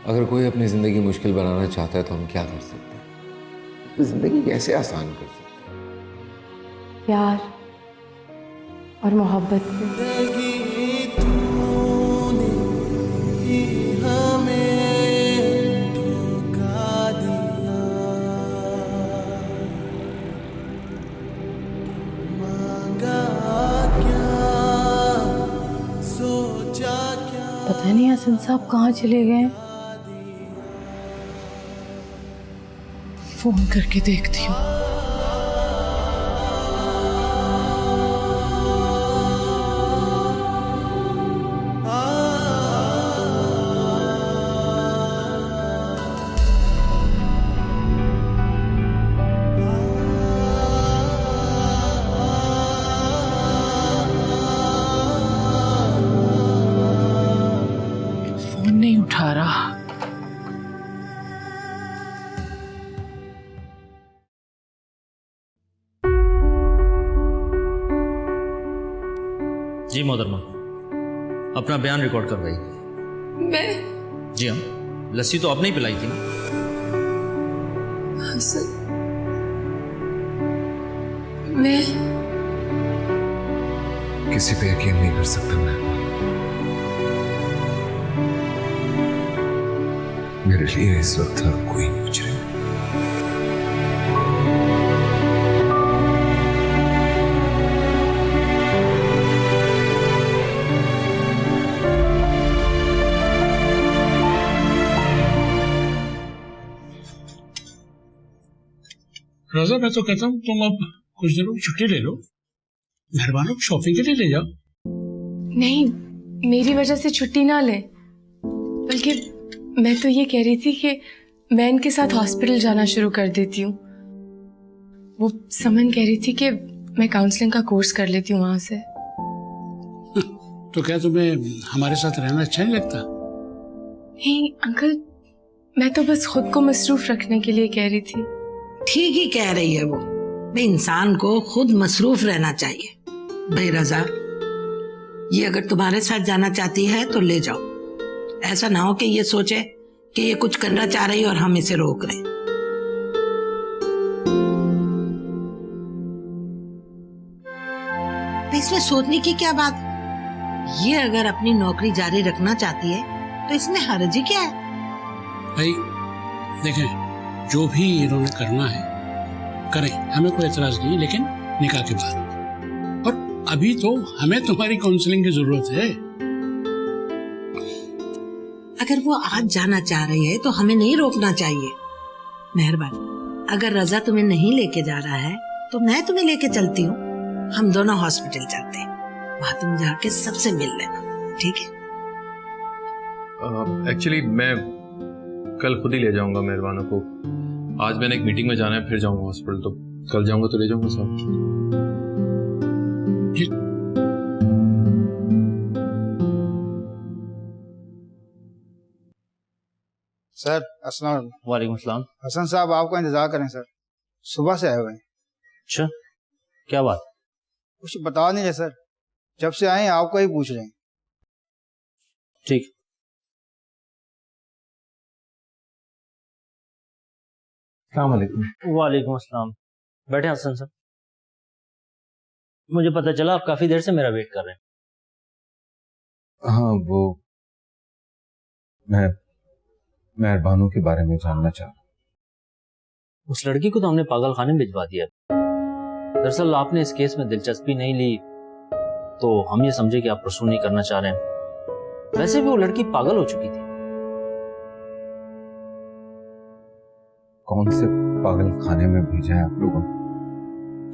अगर कोई अपनी जिंदगी मुश्किल बनाना चाहता है तो हम क्या कर सकते हैं? जिंदगी कैसे आसान कर सकते हैं? प्यार और मोहब्बत से। पता नहीं हसन साहब कहाँ चले गए। फोन करके देखती हूँ। फोन नहीं उठा रहा। जी मोहतरमा, अपना बयान रिकॉर्ड करवाइए। मैं? जी हाँ, लस्सी तो आपने ही पिलाई थी ना? हसन, मैं किसी पे यकीन नहीं कर सकता मैं। मेरे लिए इस वक्त हर कोई मुझे रजा, मैं तो कहता हूँ तुम अब कुछ दिनों की छुट्टी ले लो, मेहरबान हो शॉपिंग के लिए ले जाओ। नहीं, मेरी वजह से छुट्टी ना ले, बल्कि मैं तो ये कह रही थी कि मैं इनके साथ हॉस्पिटल जाना शुरू कर देती हूँ। वो समन कह रही थी कि मैं काउंसलिंग का कोर्स कर लेती हूँ वहां से। तो क्या तुम्हें हमारे साथ रहना अच्छा नहीं लगता? नहीं अंकल, मैं तो बस खुद को मसरूफ रखने के लिए कह रही थी। ठीक ही कह रही है वो। भाई इंसान को खुद मसरूफ रहना चाहिए। भाई रजा, ये अगर तुम्हारे साथ जाना चाहती है तो ले जाओ। ऐसा ना हो कि ये सोचे कि ये कुछ करना चाह रही है और हम इसे रोक रहे हैं। तो इसमें सोचने की क्या बात है? ये अगर अपनी नौकरी जारी रखना चाहती है तो इसमें हर्ज ही क्या है? भाई देखें, जो भी इन्होंने करना है करें, हमें कोई एतराज नहीं, लेकिन निकाह के बाद। और अभी तो हमें तुम्हारी काउंसलिंग की जरूरत है। अगर वो आज जाना चाह रही है तो हमें नहीं रोकना चाहिए। मेहरबान, अगर रजा तुम्हें नहीं लेके जा रहा है तो मैं तुम्हें लेके चलती हूँ। हम दोनों हॉस्पिटल चलते हैं, वहां तुम जाके सबसे मिल लेना, ठीक है? एक्चुअली मैं कल खुद ही ले जाऊंगा मेहरबानों को। आज मैंने एक मीटिंग में जाना है, फिर जाऊंगा हॉस्पिटल, तो कल जाऊंगा तो ले जाऊंगा साहब। सर अस्सलाम वालेकुम सलाम। हसन साहब आपका इंतजार करें सर, सुबह से आए हुए हैं। अच्छा, क्या बात? कुछ बता नहीं रहे सर, जब से आए हैं आपको ही पूछ रहे हैं। ठीक। वालेकुम अस्सलाम। बैठे हसन साहब। मुझे पता चला आप काफी देर से मेरा वेट कर रहे हैं। हाँ, वो मैं मेहरबानों के बारे में जानना चाह रहा हूँ। उस लड़की को तो हमने पागल खाने में भिजवा दिया। दरअसल आपने इस केस में दिलचस्पी नहीं ली तो हम ये समझे कि आप प्रसून नहीं करना चाह रहे हैं। वैसे भी वो लड़की पागल हो चुकी थी। कौन से पागल खाने में भेजा है आप लोगों ने?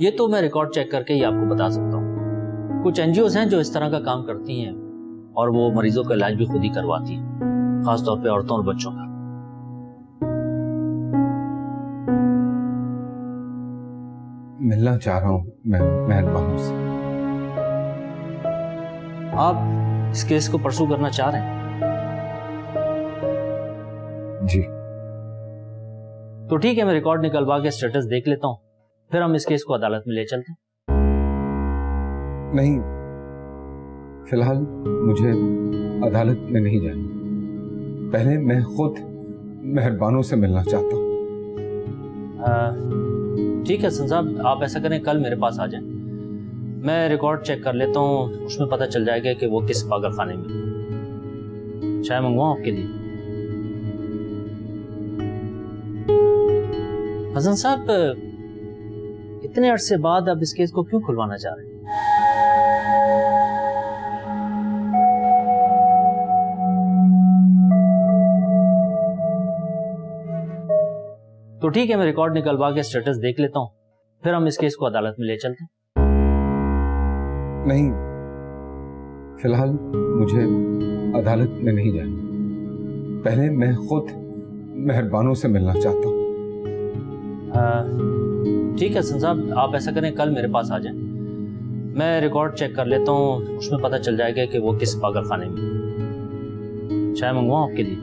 ये तो मैं रिकॉर्ड चेक करके ही आपको बता सकता हूँ। कुछ एनजीओज हैं जो इस तरह का काम करती हैं और वो मरीजों का इलाज भी खुद ही करवाती हैं, खासतौर पे औरतों और बच्चों का। मिलना चाह रहा हूँ मैं मेहरबानों से। आप इस केस को परसू करना चाह रहे हैं? जी। तो ठीक है, मैं रिकॉर्ड निकलवा के स्टेटस देख लेता हूँ, फिर हम इस केस को अदालत में ले चलते हैं। नहीं, फिलहाल मुझे अदालत में नहीं जाना। पहले मैं खुद मेहरबानों से मिलना चाहता हूँ। ठीक है साहब, आप ऐसा करें, कल मेरे पास आ जाएं। मैं रिकॉर्ड चेक कर लेता हूँ, उसमें पता चल जाएगा कि वो किस पागल खाने में। चाय मंगवाऊं आपके लिए? हसन साहब, इतने अरसे बाद आप इस केस को क्यों खुलवाना चाह रहे हैं? तो ठीक है, मैं रिकॉर्ड निकलवा के स्टेटस देख लेता हूँ, फिर हम इस केस को अदालत में ले चलते हैं। नहीं, फिलहाल मुझे अदालत में नहीं जाना। पहले मैं खुद मेहरबानों से मिलना चाहता हूँ। ठीक है साहब, आप ऐसा करें, कल मेरे पास आ जाएं। मैं रिकॉर्ड चेक कर लेता हूँ, उसमें पता चल जाएगा कि वो किस पागल खाने में। चाय मंगवाऊं आपके लिए?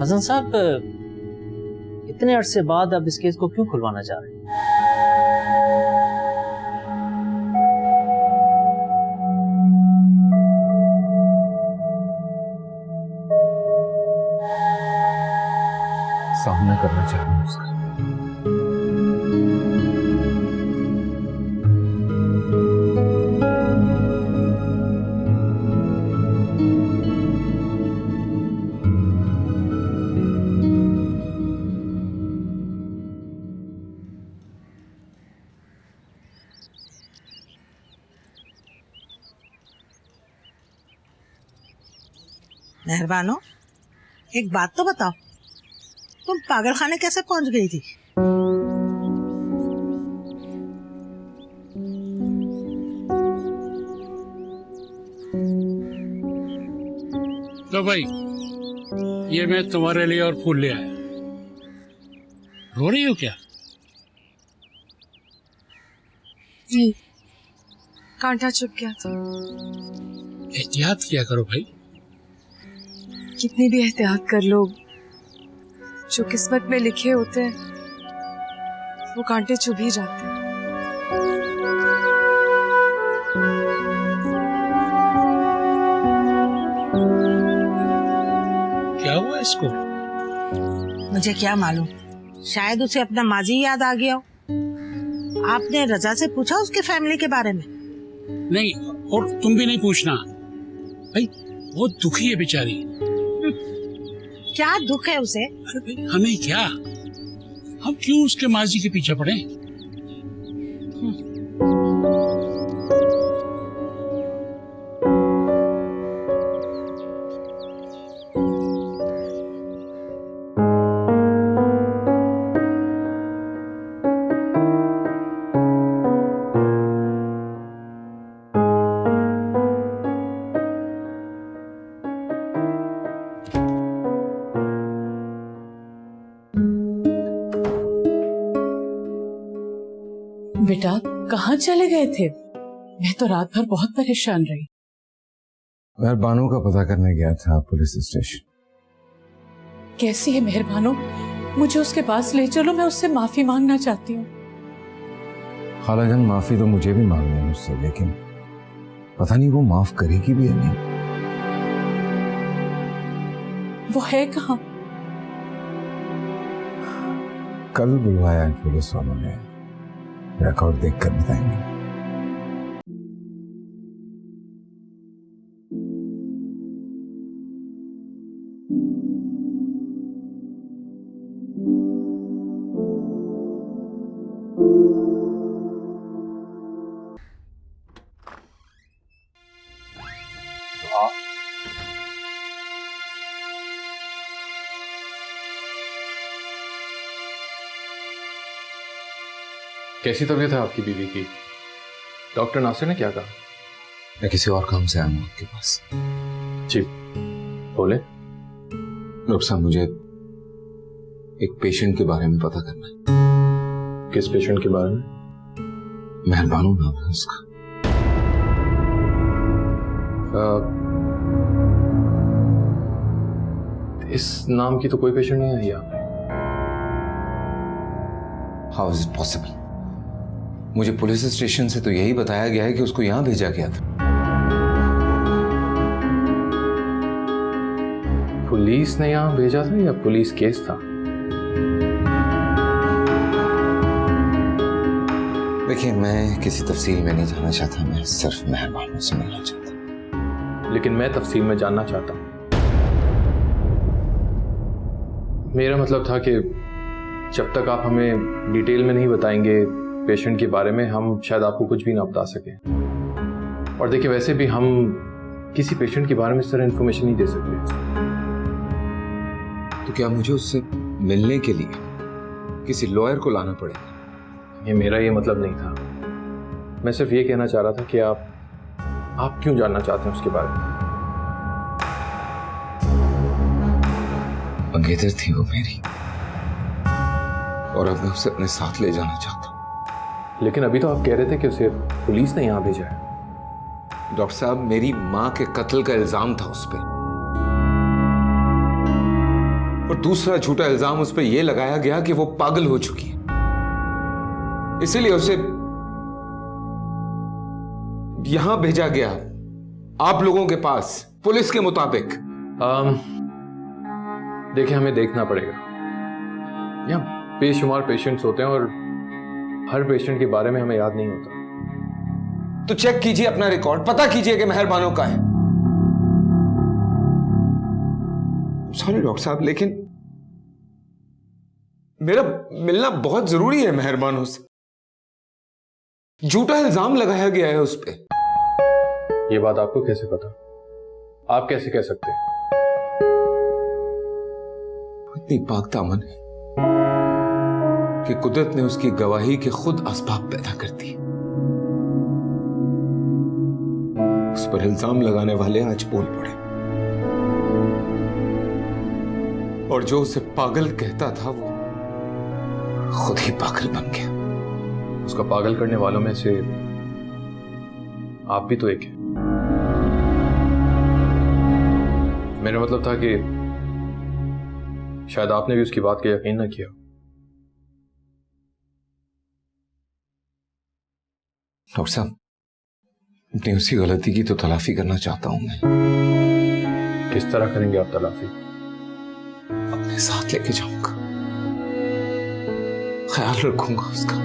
हसन साहब, इतने अरसे बाद आप इस केस को क्यों खुलवाना चाह रहे हैं? सामना करना चाह रहा हूँ उसका। मेहरबानो, एक बात तो बताओ, तुम पागल खाने कैसे पहुंच गई थी? तो भाई ये मैं तुम्हारे लिए और फूल ले आया। रो रही हो क्या? जी, कांटा चुभ गया था। एहतियात किया करो भाई। कितनी भी एहतियात कर लो, जो किस्मत में लिखे होते हैं वो कांटे चुभ ही जाते हैं। क्या हुआ इसको? मुझे क्या मालूम, शायद उसे अपना माजी याद आ गया हो। आपने रजा से पूछा उसके फैमिली के बारे में? नहीं, और तुम भी नहीं पूछना भाई, बहुत दुखी है बेचारी। क्या दुख है उसे? अरे भाई हमें क्या, हम क्यों उसके माजी के पीछे पड़े? बेटा कहाँ चले गए थे? मैं तो रात भर बहुत परेशान रही। मेहरबानों का पता करने गया था पुलिस स्टेशन। कैसी है मेहरबानो? मुझे उसके पास ले चलो, मैं उससे माफी मांगना चाहती हूँ। खालाजान, माफी तो मुझे भी मांगनी है उससे, लेकिन पता नहीं वो माफ करेगी भी या नहीं। वो है कहाँ? कल बुलवाया है पुलिस वालों ने, रिकॉर्ड देखकर बताएंगे। कैसी तबीयत है आपकी बीवी की? डॉक्टर नासिर ने क्या कहा? मैं किसी और काम से आया हूँ आपके पास। जी बोले। डॉक्टर साहब, मुझे एक पेशेंट के बारे में पता करना है। किस पेशेंट के बारे में? मेहरबानों नाम है उसका। इस नाम की तो कोई पेशेंट नहीं आई यहाँ पे। How is it possible? मुझे पुलिस स्टेशन से तो यही बताया गया है कि उसको यहां भेजा गया था। पुलिस ने यहाँ भेजा था या पुलिस केस था? देखिए, मैं किसी तफसील में नहीं जाना चाहता, मैं सिर्फ मेहरबानों से मिलना चाहता। लेकिन मैं तफसील में जानना चाहता हूँ। मेरा मतलब था कि जब तक आप हमें डिटेल में नहीं बताएंगे पेशेंट के बारे में, हम शायद आपको कुछ भी ना बता सकें। और देखिए, वैसे भी हम किसी पेशेंट के बारे में इस तरह इन्फॉर्मेशन नहीं दे सकते। तो क्या मुझे उससे मिलने के लिए किसी लॉयर को लाना पड़ेगा? ये मेरा ये मतलब नहीं था। मैं सिर्फ ये कहना चाह रहा था कि आप क्यों जानना चाहते हैं उसके बारे में। मंगेतर थी वो मेरी, और अब मैं उसे अपने साथ ले जाना चाहता हूँ। लेकिन अभी तो आप कह रहे थे कि उसे पुलिस ने यहां भेजा है। डॉक्टर साहब, मेरी मां के कत्ल का इल्जाम था उस पर, और दूसरा झूठा इल्जाम उस पर यह लगाया गया कि वो पागल हो चुकी है। इसीलिए उसे यहां भेजा गया, आप लोगों के पास, पुलिस के मुताबिक। देखिए, हमें देखना पड़ेगा। यहाँ बेशुमार पेशेंट्स होते हैं और हर पेशेंट के बारे में हमें याद नहीं होता। तो चेक कीजिए अपना रिकॉर्ड, पता कीजिए कि मेहरबानों का है। सॉरी डॉक्टर साहब, लेकिन मेरा मिलना बहुत जरूरी है मेहरबानों से। झूठा इल्जाम लगाया गया है उस पे। ये बात आपको कैसे पता? आप कैसे कह सकते हैं? वो इतनी पाक दामन है कि कुदरत ने उसकी गवाही के खुद असबाब पैदा कर दिए। उस पर इल्जाम लगाने वाले आज बोल पड़े, और जो उसे पागल कहता था वो खुद ही पागल बन गया। उसका पागल करने वालों में से आप भी तो एक है। मेरा मतलब था कि शायद आपने भी उसकी बात का यकीन ना किया। डॉक्टर साहब, अपनी उसी गलती की तो तलाफी करना चाहता हूं मैं। किस तरह करेंगे आप तलाफी? अपने साथ लेके जाऊंगा, ख्याल रखूंगा उसका,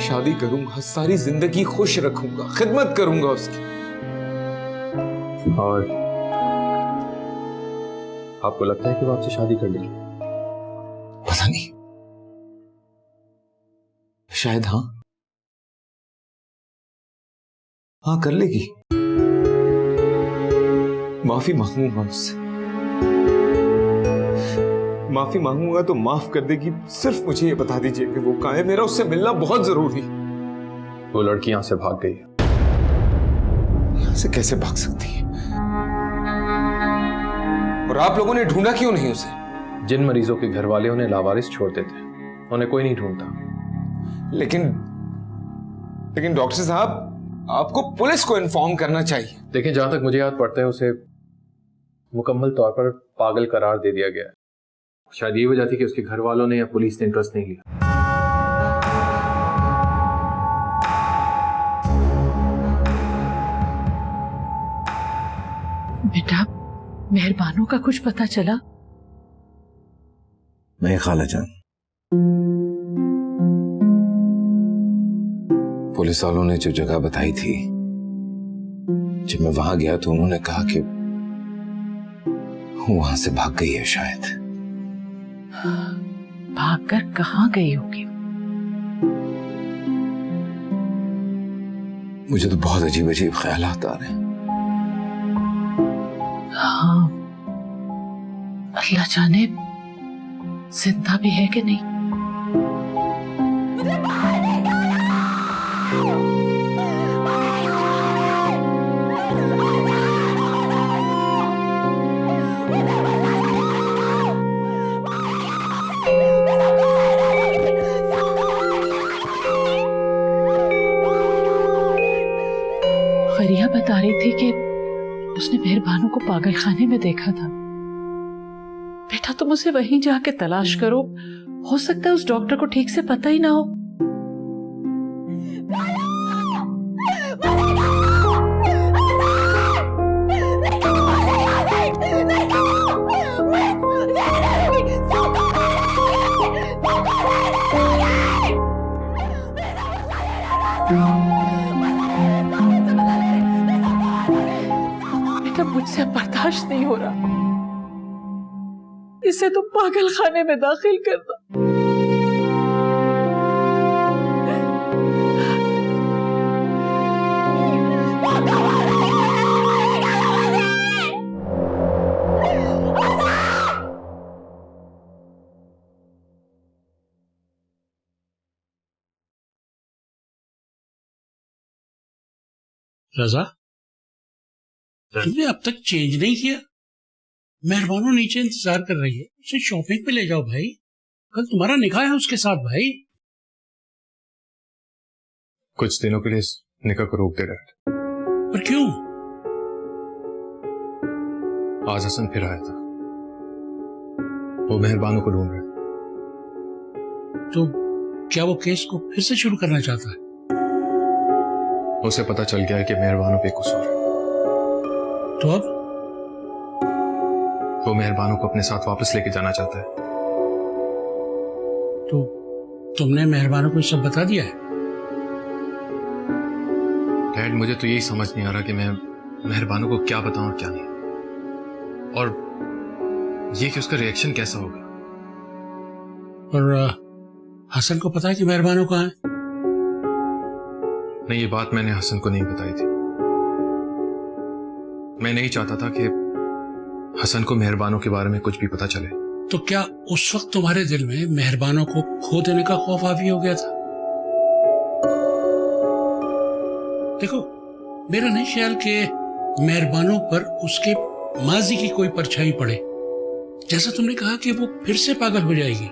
शादी करूंगा, सारी जिंदगी खुश रखूंगा, खिदमत करूंगा उसकी। और आपको लगता है कि वो आपसे शादी कर लेगी? पता नहीं, शायद हाँ कर लेगी। माफी मांगूंगा उससे, माफी मांगूंगा तो माफ कर देगी। सिर्फ मुझे ये बता दीजिए कि वो कहाँ है, मेरा उससे मिलना बहुत जरूरी। वो लड़की यहां से भाग गई है। यहां से कैसे भाग सकती है? और आप लोगों ने ढूंढा क्यों नहीं उसे? जिन मरीजों के घर वाले उन्हें लावारिस छोड़ते थे, उन्हें कोई नहीं ढूंढता। लेकिन डॉक्टर साहब, आपको पुलिस को इन्फॉर्म करना चाहिए। देखिए, जहां तक मुझे याद पड़ता है उसे मुकम्मल तौर पर पागल करार दे दिया गया है। शायद ये वजह थी कि उसके घर वालों ने या पुलिस ने इंटरेस्ट नहीं लिया। बेटा, मेहरबानों का कुछ पता चला? नहीं खालाजान, पुलिस वालों ने जो जगह बताई थी, जब मैं वहां गया तो उन्होंने कहा कि वहां से भाग गई है। शायद भागकर कहाँ गई होगी? मुझे तो बहुत अजीब अजीब ख्यालात आ रहे हैं। हाँ, अल्लाह जाने जिंदा भी है कि नहीं। फरिया बता रही थी कि उसने मेहरबानों को पागल खाने में देखा था। बेटा, तुम उसे वहीं जाके तलाश करो, हो सकता है उस डॉक्टर को ठीक से पता ही ना हो। बेटा, मुझसे बर्दाश्त नहीं हो रहा, इसे तो पागल खाने में दाखिल कर दो। रजा, तुमने अब तक चेंज नहीं किया? मेहरबानों नीचे इंतजार कर रही है, उसे शॉपिंग पे ले जाओ भाई। कल तुम्हारा निकाह है उसके साथ भाई। कुछ दिनों के लिए इस निकाह को रोक दे रहा है। पर क्यों? आज हसन फिर आया था, वो मेहरबानों को ढूंढ रहा है। तो क्या वो केस को फिर से शुरू करना चाहता है? उसे पता चल गया है कि मेहरबानों पे कसूर है। तो अब वो मेहरबानों को अपने साथ वापस लेके जाना चाहता है। तो तुमने मेहरबानों को सब बता दिया है? डैड, मुझे तो यही समझ नहीं आ रहा कि मैं मेहरबानों को क्या बताऊं और क्या नहीं, और ये कि उसका रिएक्शन कैसा होगा। और हसन को पता है कि मेहरबानों कहाँ है? नहीं, ये बात मैंने हसन को नहीं बताई थी। मैं नहीं चाहता था कि हसन को मेहरबानों के बारे में कुछ भी पता चले। तो क्या उस वक्त तुम्हारे दिल में मेहरबानों को खो देने का खौफ हावी हो गया था? देखो, मेरा नहीं ख्याल कि मेहरबानों पर उसके माजी की कोई परछाई पड़े। जैसा तुमने कहा कि वो फिर से पागल हो जाएगी।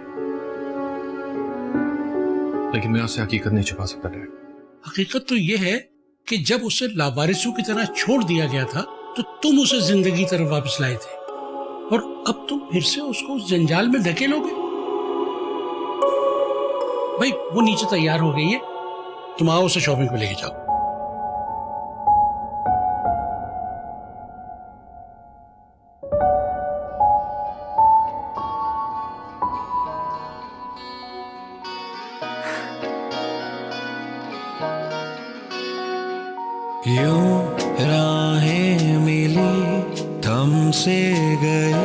लेकिन मैं उससे हकीकत नहीं छुपा सकता डैड। हकीकत तो यह है कि जब उसे लावारिसों की तरह छोड़ दिया गया था तो तुम उसे जिंदगी तरफ वापस लाए थे, और अब तुम फिर से उसको उस जंजाल में धकेलोगे। भाई वो नीचे तैयार हो गई है, तुम आओ उसे शॉपिंग पे लेके जाओ। यूं राहें मिली थम से गए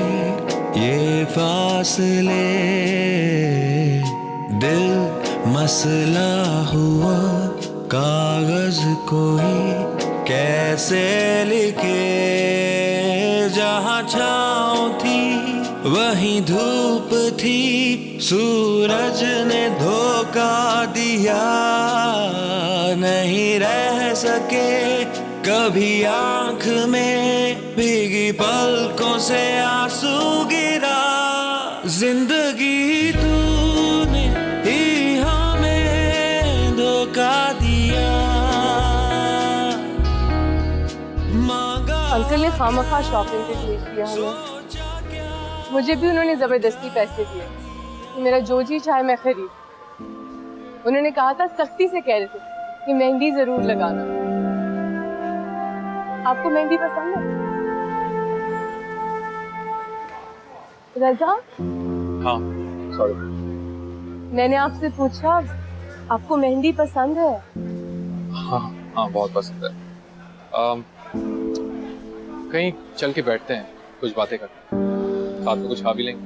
ये फासले, दिल मसला हुआ कागज कोई कैसे लिखे, जहाँ छाँव थी वहीं धूप थी, सूरज ने धोखा दिया, नहीं रह सके कभी आंख में, भीगी पलकों से आंसू गिरा, जिंदगी तूने ही हमें धोखा दिया, अंकल ने खामखा शॉपिंग पे भेज दिया हमें। मुझे भी उन्होंने जबरदस्ती पैसे दिए कि मेरा जो जी चाहे मैं खरीद। उन्होंने कहा था, सख्ती से कह रहे थे कि मेहंदी जरूर लगाना। आपको मेहंदी पसंद है रजा? हाँ, सॉरी। मैंने आपसे पूछा, आपको मेहंदी पसंद है? हाँ हाँ, बहुत पसंद है। कहीं चल के बैठते हैं, कुछ बातें करते हैं, साथ में कुछ खा भी लेंगे।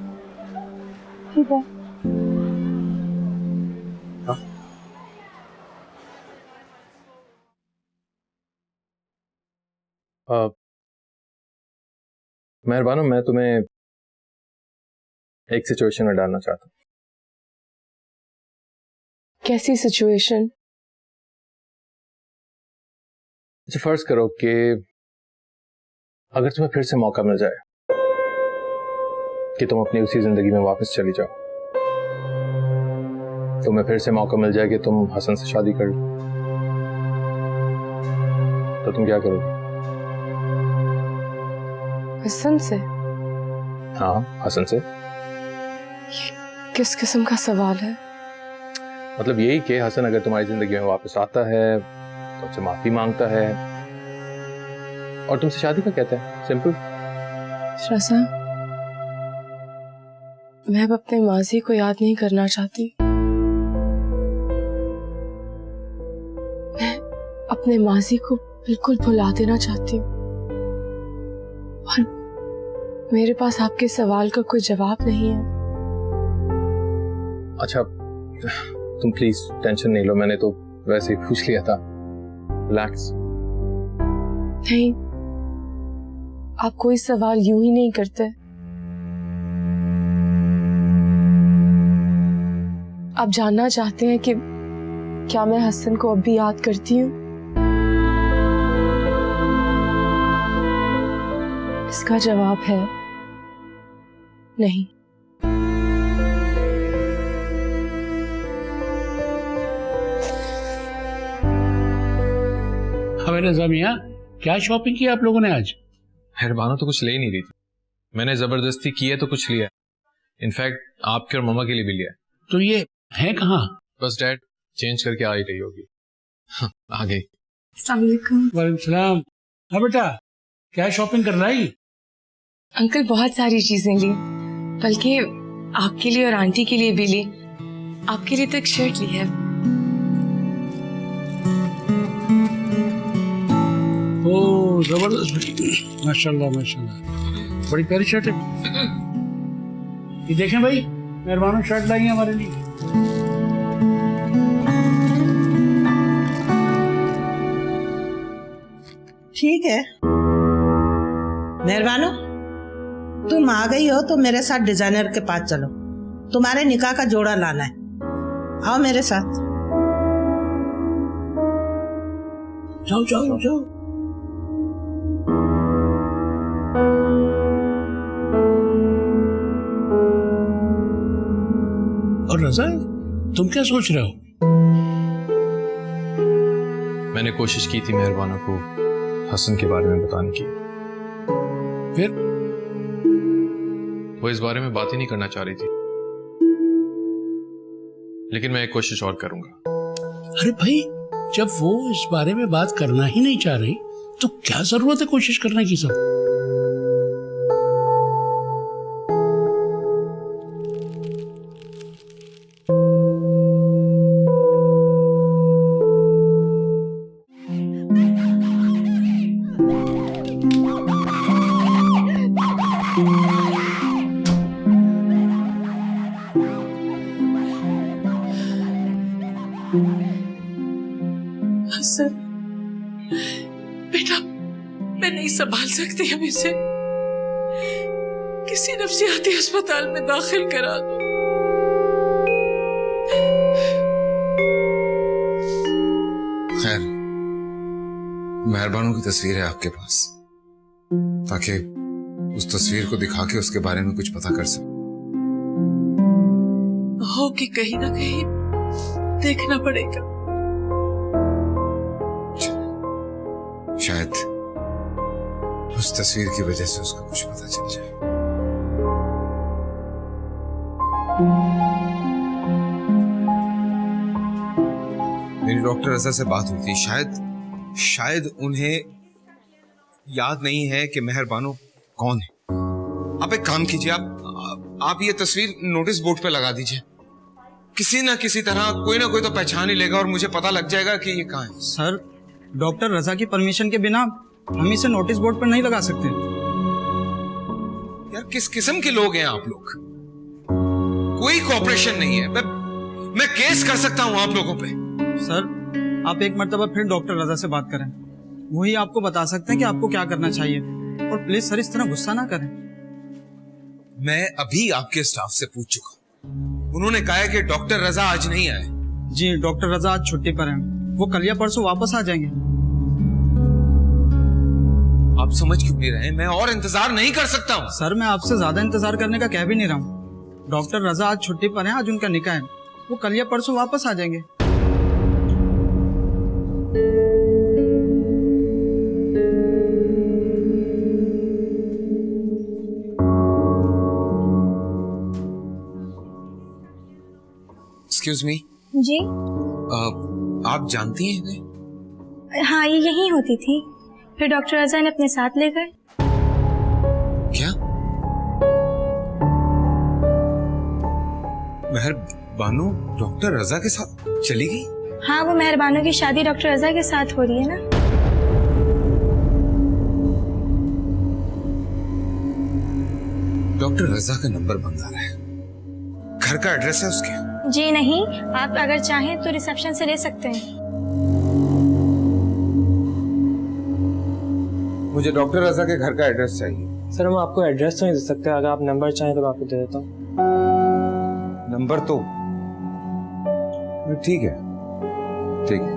ठीक है। मेहरबानो, मैं तुम्हें एक सिचुएशन में डालना चाहता हूँ। कैसी सिचुएशन? अच्छा, फर्ज करो कि अगर तुम्हें फिर से मौका मिल जाए कि तुम अपनी उसी जिंदगी में वापस चली जाओ, तुम्हें फिर से मौका मिल जाए कि तुम हसन से शादी कर लो, तो तुम क्या करोगे? हसन से? हाँ, हसन से। किस किस्म का सवाल है? मतलब यही कि हसन अगर तुम्हारी जिंदगी में वापस आता है, तुमसे माफी मांगता है और तुमसे शादी का कहता है, सिंपल। रज़ा, मैं अब अपने माजी को याद नहीं करना चाहती। मैं अपने माजी को बिल्कुल भुला देना चाहती हूँ, और मेरे पास आपके सवाल का कोई जवाब नहीं है। अच्छा, तुम प्लीज टेंशन नहीं लो, मैंने तो वैसे ही पूछ लिया था। रिलैक्स। नहीं, आप कोई सवाल यूं ही नहीं करते। आप जानना चाहते हैं कि क्या मैं हसन को अब भी याद करती हूँ? इसका जवाब है नहीं। हमें रज़ा मियां, क्या शॉपिंग की आप लोगों ने आज? मेहरबानो तो कुछ ले ही नहीं रही थी, मैंने जबरदस्ती की है तो कुछ लिया। इनफैक्ट आपके और मम्मा के लिए भी लिया। तो ये है कहाँ? बस डैड चेंज करके आ ही रही होगी। आ गई। अस्सलाम वालेकुम। वालेकुम सलाम। हाँ बेटा, क्या शॉपिंग कर रही? अंकल बहुत सारी चीजें ली, बल्कि आपके लिए और आंटी के लिए भी ली। आपके लिए तो एक शर्ट ली है। ओ जबरदस्त, माशाल्लाह माशाल्लाह, बड़ी प्यारी शर्ट है। ये देखें भाई, मेहरबानो शर्ट लाई है हमारे लिए। ठीक है मेहरबानो, तुम आ गई हो तो मेरे साथ डिजाइनर के पास चलो, तुम्हारे निकाह का जोड़ा लाना है। आओ मेरे साथ। जाओ जाओ जाओ। और रजा, तुम क्या सोच रहे हो? मैंने कोशिश की थी मेहरबाना को हसन के बारे में बताने की, फिर वो इस बारे में बात ही नहीं करना चाह रही थी, लेकिन मैं एक कोशिश और करूंगा। अरे भाई, जब वो इस बारे में बात करना ही नहीं चाह रही तो क्या जरूरत है कोशिश करने की? सब हसन, बेटा मैं नहीं संभाल सकती अब इसे, किसी नफ्सियाती अस्पताल में दाखिल करा दो। खैर, मेहरबानों की तस्वीर है आपके पास, ताकि उस तस्वीर को दिखा के उसके बारे में कुछ पता कर सके। हो कि कहीं ना कहीं देखना पड़ेगा। शायद उस तस्वीर की वजह से उसको कुछ पता चल जाए। मेरी डॉक्टर रजा से बात हुई थी, शायद उन्हें याद नहीं है कि मेहरबानो कौन है। आप एक काम कीजिए, आप ये तस्वीर नोटिस बोर्ड पे लगा दीजिए। किसी ना किसी तरह कोई ना कोई तो पहचान ही लेगा और मुझे पता लग जाएगा कि ये कहाँ है। सर, डॉक्टर रजा की परमिशन के बिना हम इसे नोटिस बोर्ड पर नहीं लगा सकते। यार किस किस्म के लोग हैं आप लोग? कोई कोऑपरेशन नहीं है। मैं केस कर सकता हूं आप लोगों पे। सर, आप एक मर्तबा फिर डॉक्टर रजा से बात करें, वही आपको बता सकते हैं कि आपको क्या करना चाहिए। और प्लीज सर, इस तरह गुस्सा ना करें। मैं अभी आपके स्टाफ से पूछ चुका, उन्होंने कहा है कि डॉक्टर रजा आज नहीं आए। जी, डॉक्टर रजा आज छुट्टी पर हैं, वो कल या परसों वापस आ जाएंगे। आप समझ क्यों नहीं रहे? मैं और इंतजार नहीं कर सकता हूँ। सर, मैं आपसे ज्यादा इंतजार करने का कह भी नहीं रहा हूँ। डॉक्टर रजा आज छुट्टी पर हैं, आज उनका निकाह है, वो कल या परसों वापस आ जाएंगे। Excuse me. जी। आप जानती हैं इन्हें? हाँ, ये यहीं होती थी, फिर डॉक्टर रजा ने अपने साथ ले गए। क्या? मेहरबानो डॉक्टर रजा के साथ चली गई? हाँ, वो मेहरबानों की शादी डॉक्टर रजा के साथ हो रही है ना। डॉक्टर रजा का नंबर बंद आ रहा है। घर का एड्रेस है उसके? जी नहीं, आप अगर चाहें तो रिसेप्शन से ले सकते हैं। मुझे डॉक्टर रजा के घर का एड्रेस चाहिए। सर, हम आपको एड्रेस तो नहीं दे सकते, अगर आप नंबर चाहें तो मैं आपको दे देता हूँ। नंबर तो ठीक है, ठीक है।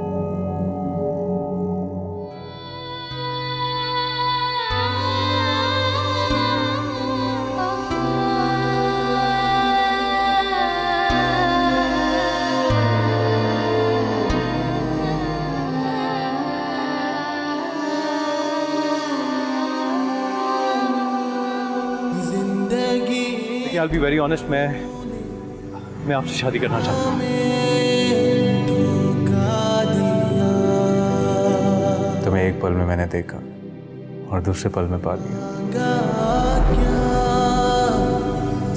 I'll be very honest, मैं आपसे शादी करना चाहता हूँ। तुम्हें एक पल में मैंने देखा और दूसरे पल में पा लिया।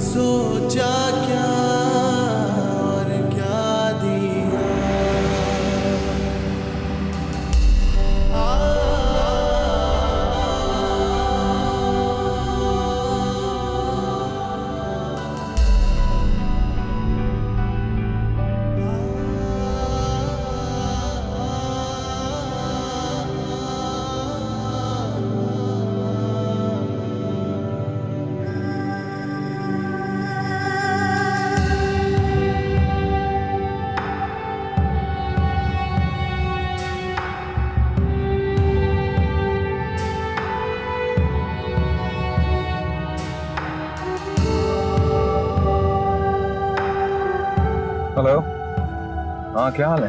सोचा क्या और क्या दिया। हाँ क्या हाल है?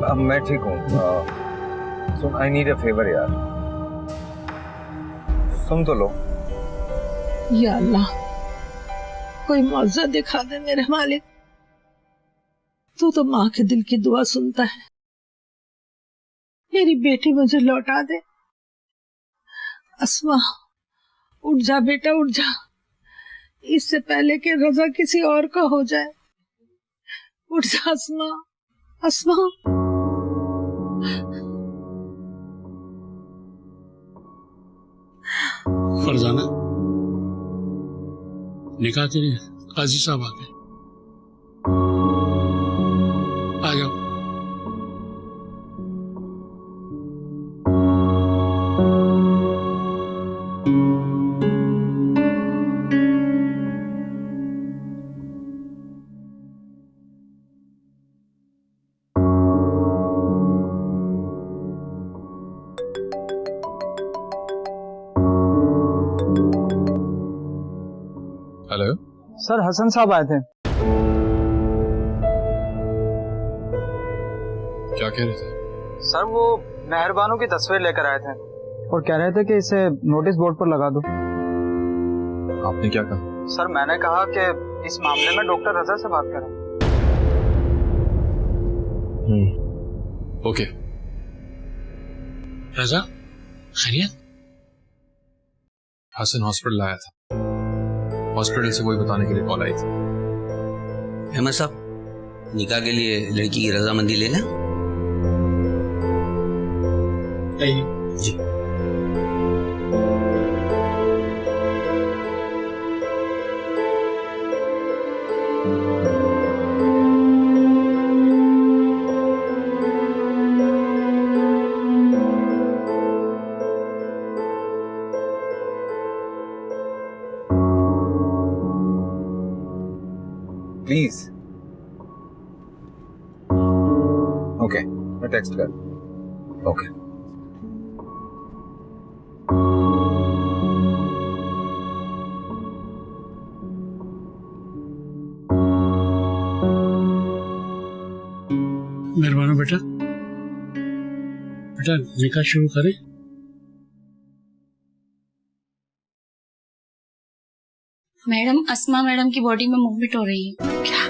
अब मैं ठीक हूँ। सुन, आई नीड अ फेवर यार, सुन तो लो। या अल्लाह, कोई मौजज़ा दिखा दे मेरे मालिक। तू तो माँ के दिल की दुआ सुनता है। मेरी बेटी मुझे लौटा दे। अस्मा, उठ जा बेटा, उठ जा, इससे पहले कि रजा किसी और का हो जाए। उठ जा अस्मा, अस्मा। फरजाना, निकाह के लिए काजी साहब आ गए। आ जाओ। हेलो सर, हसन साहब आए थे। क्या कह रहे थे? सर वो मेहरबानों की तस्वीर लेकर आए थे और कह रहे थे कि इसे नोटिस बोर्ड पर लगा दो। आपने क्या कहा? सर मैंने कहा कि इस मामले में डॉक्टर रजा से बात करें। ओके। रजा, खैरियत? हसन हॉस्पिटल आया था, हॉस्पिटल से वही बताने के लिए कॉल आई थी। अहमद साहब, निकाह के लिए लड़की की रजामंदी ले लें। जी। प्लीज। ओके, मैं टेक्स्ट कर। ओके। मेहरबान बेटा, बेटा निकाह शुरू करें। मैडम, अस्मा मैडम की बॉडी में मूवमेंट हो रही है। क्या?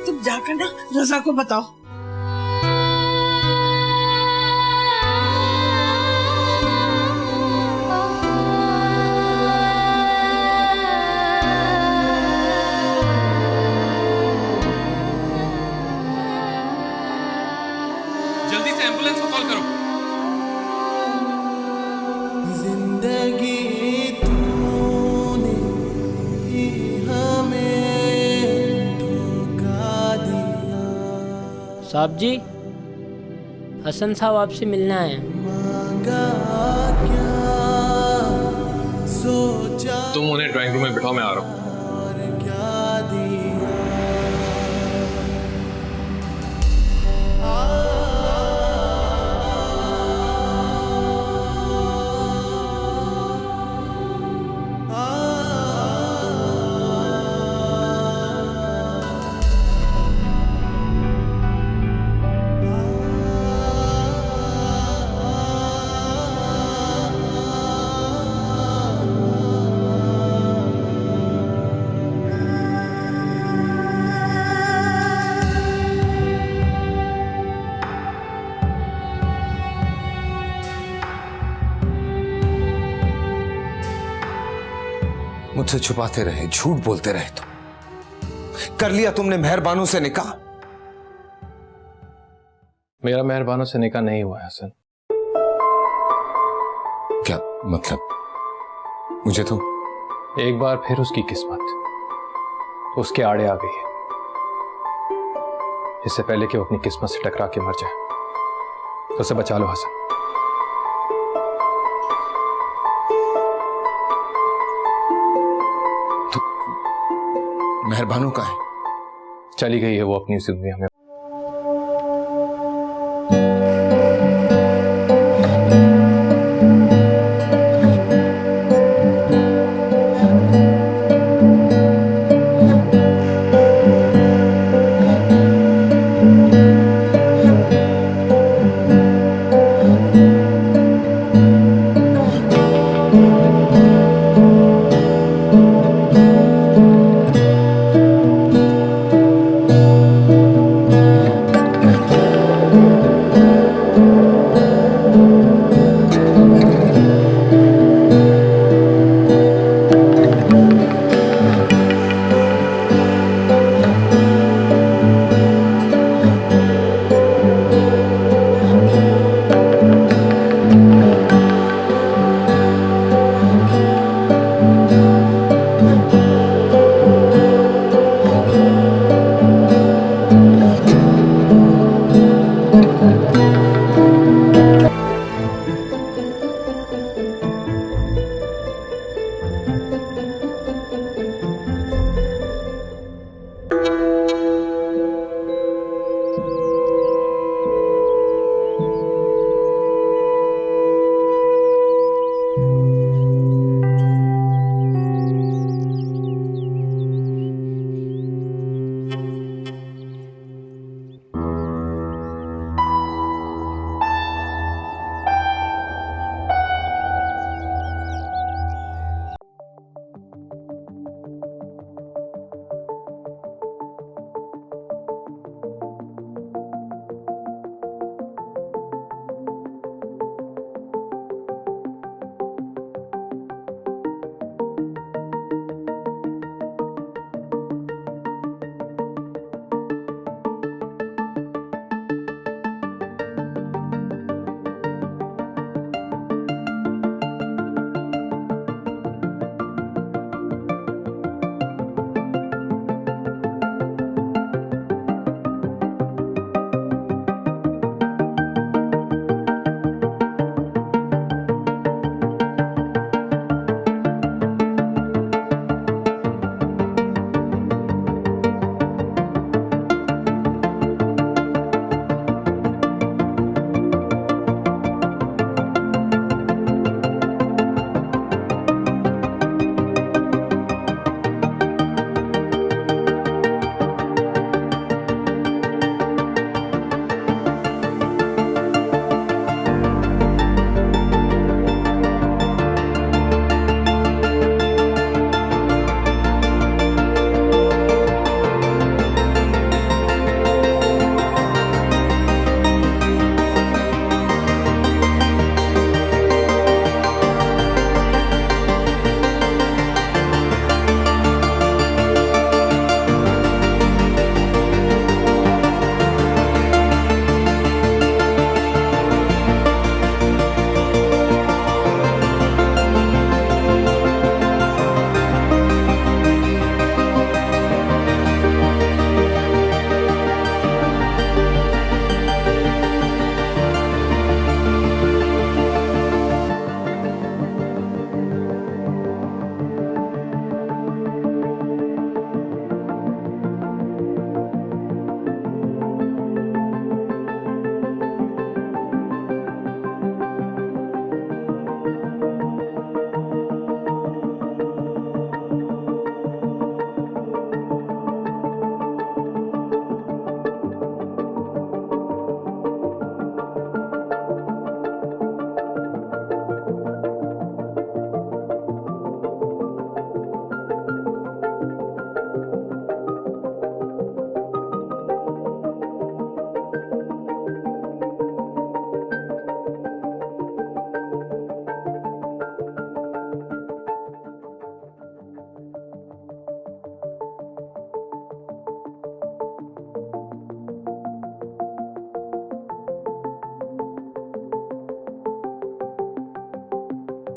तुम जाकर ना रजा को बताओ। जल्दी से एम्बुलेंस को कॉल करो। जिंदगी तूने ही हमें धोखा दिया। साहब जी, हसन साहब आपसे मिलना है। मांगा क्या सोचा तुम उन्हें ड्राइंग रूम में बिठाओ, मैं आ रहा हूँ। और क्या दिया। मुझसे छुपाते रहे, झूठ बोलते रहे। तुम कर लिया तुमने मेहरबानों से निकाह। मेरा मेहरबानों से निकाह नहीं हुआ है हसन। क्या मतलब? मुझे तो एक बार फिर उसकी किस्मत उसके आड़े आ गई है। इससे पहले कि वो अपनी किस्मत से टकरा के मर जाए, तो उसे बचा लो हसन। मेहरबानों का है? चली गई है वो अपनी उसी दुनिया में।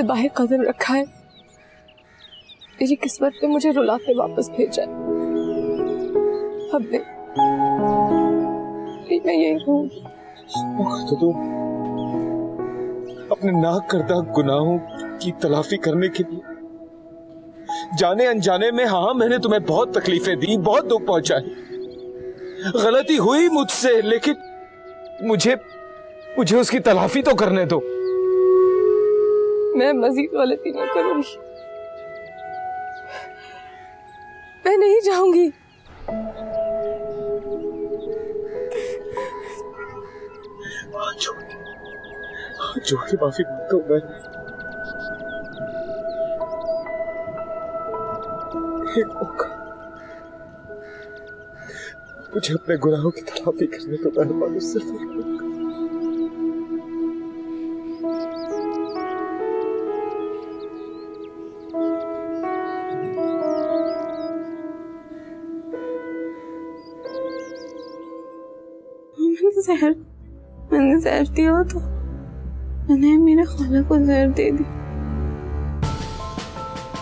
से बाहर कदम रखा है, मेरी किस्मत ने मुझे रुलाते वापस भेजा है। अब नहीं, मैं यही रहूंगी। तो तुम अपने ना करदा गुनाहों की तलाफी करने के लिए जाने अनजाने में, हाँ मैंने तुम्हें बहुत तकलीफें दी, बहुत दुख पहुंचाए, गलती हुई मुझसे, लेकिन मुझे उसकी तलाफी तो करने दो। मैं मजीद गलती नहीं करूंगी, मैं नहीं जाऊंगी। हाथ जोड़ के माफी मांगता हूं मैं। एक मौका मुझे अपने गुनाहों की तलाफी करने को मेहरबानी, सिर्फ एक मौका। मैंने जहर दिया तो मैंने मेरे खाला को जहर दे दी।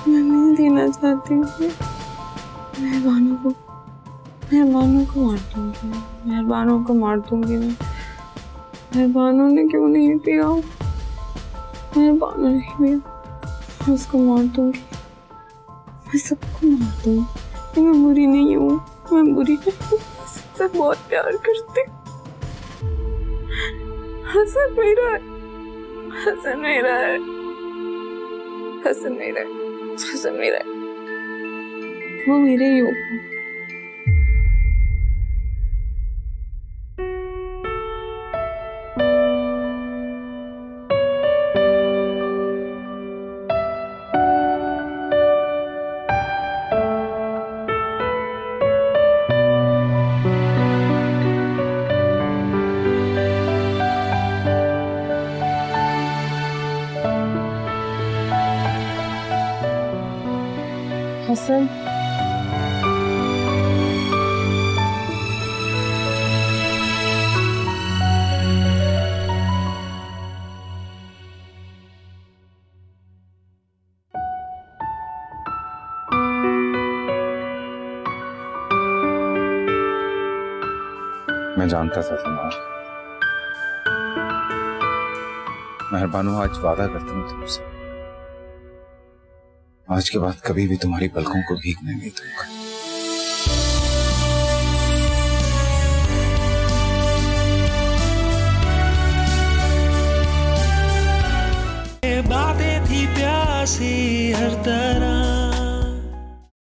मैं नहीं देना चाहती हूँ। मेहरबानों को मार दूंगी, मेहरबानों को मार दूंगी मैं। मेहरबानों ने क्यों नहीं पिया? मेहरबानों ने पिया, मैं उसको मार दूंगी, मैं सबको मार दूंगी। मैं बुरी नहीं हूँ, मैं बुरी नहीं हूँ, सबसे बहुत प्यार करती हूँ। हसन मेरा है, हसन मेरा है, हसन मेरा है, हसन मेरा है, वो मेरे ही होगा। हसन, मैं जानता था तुम्हारा। मेहरबानों, आज वादा करता हूँ तुमसे, आज के बाद कभी भी तुम्हारी पलकों को भीगने नहीं दूंगा।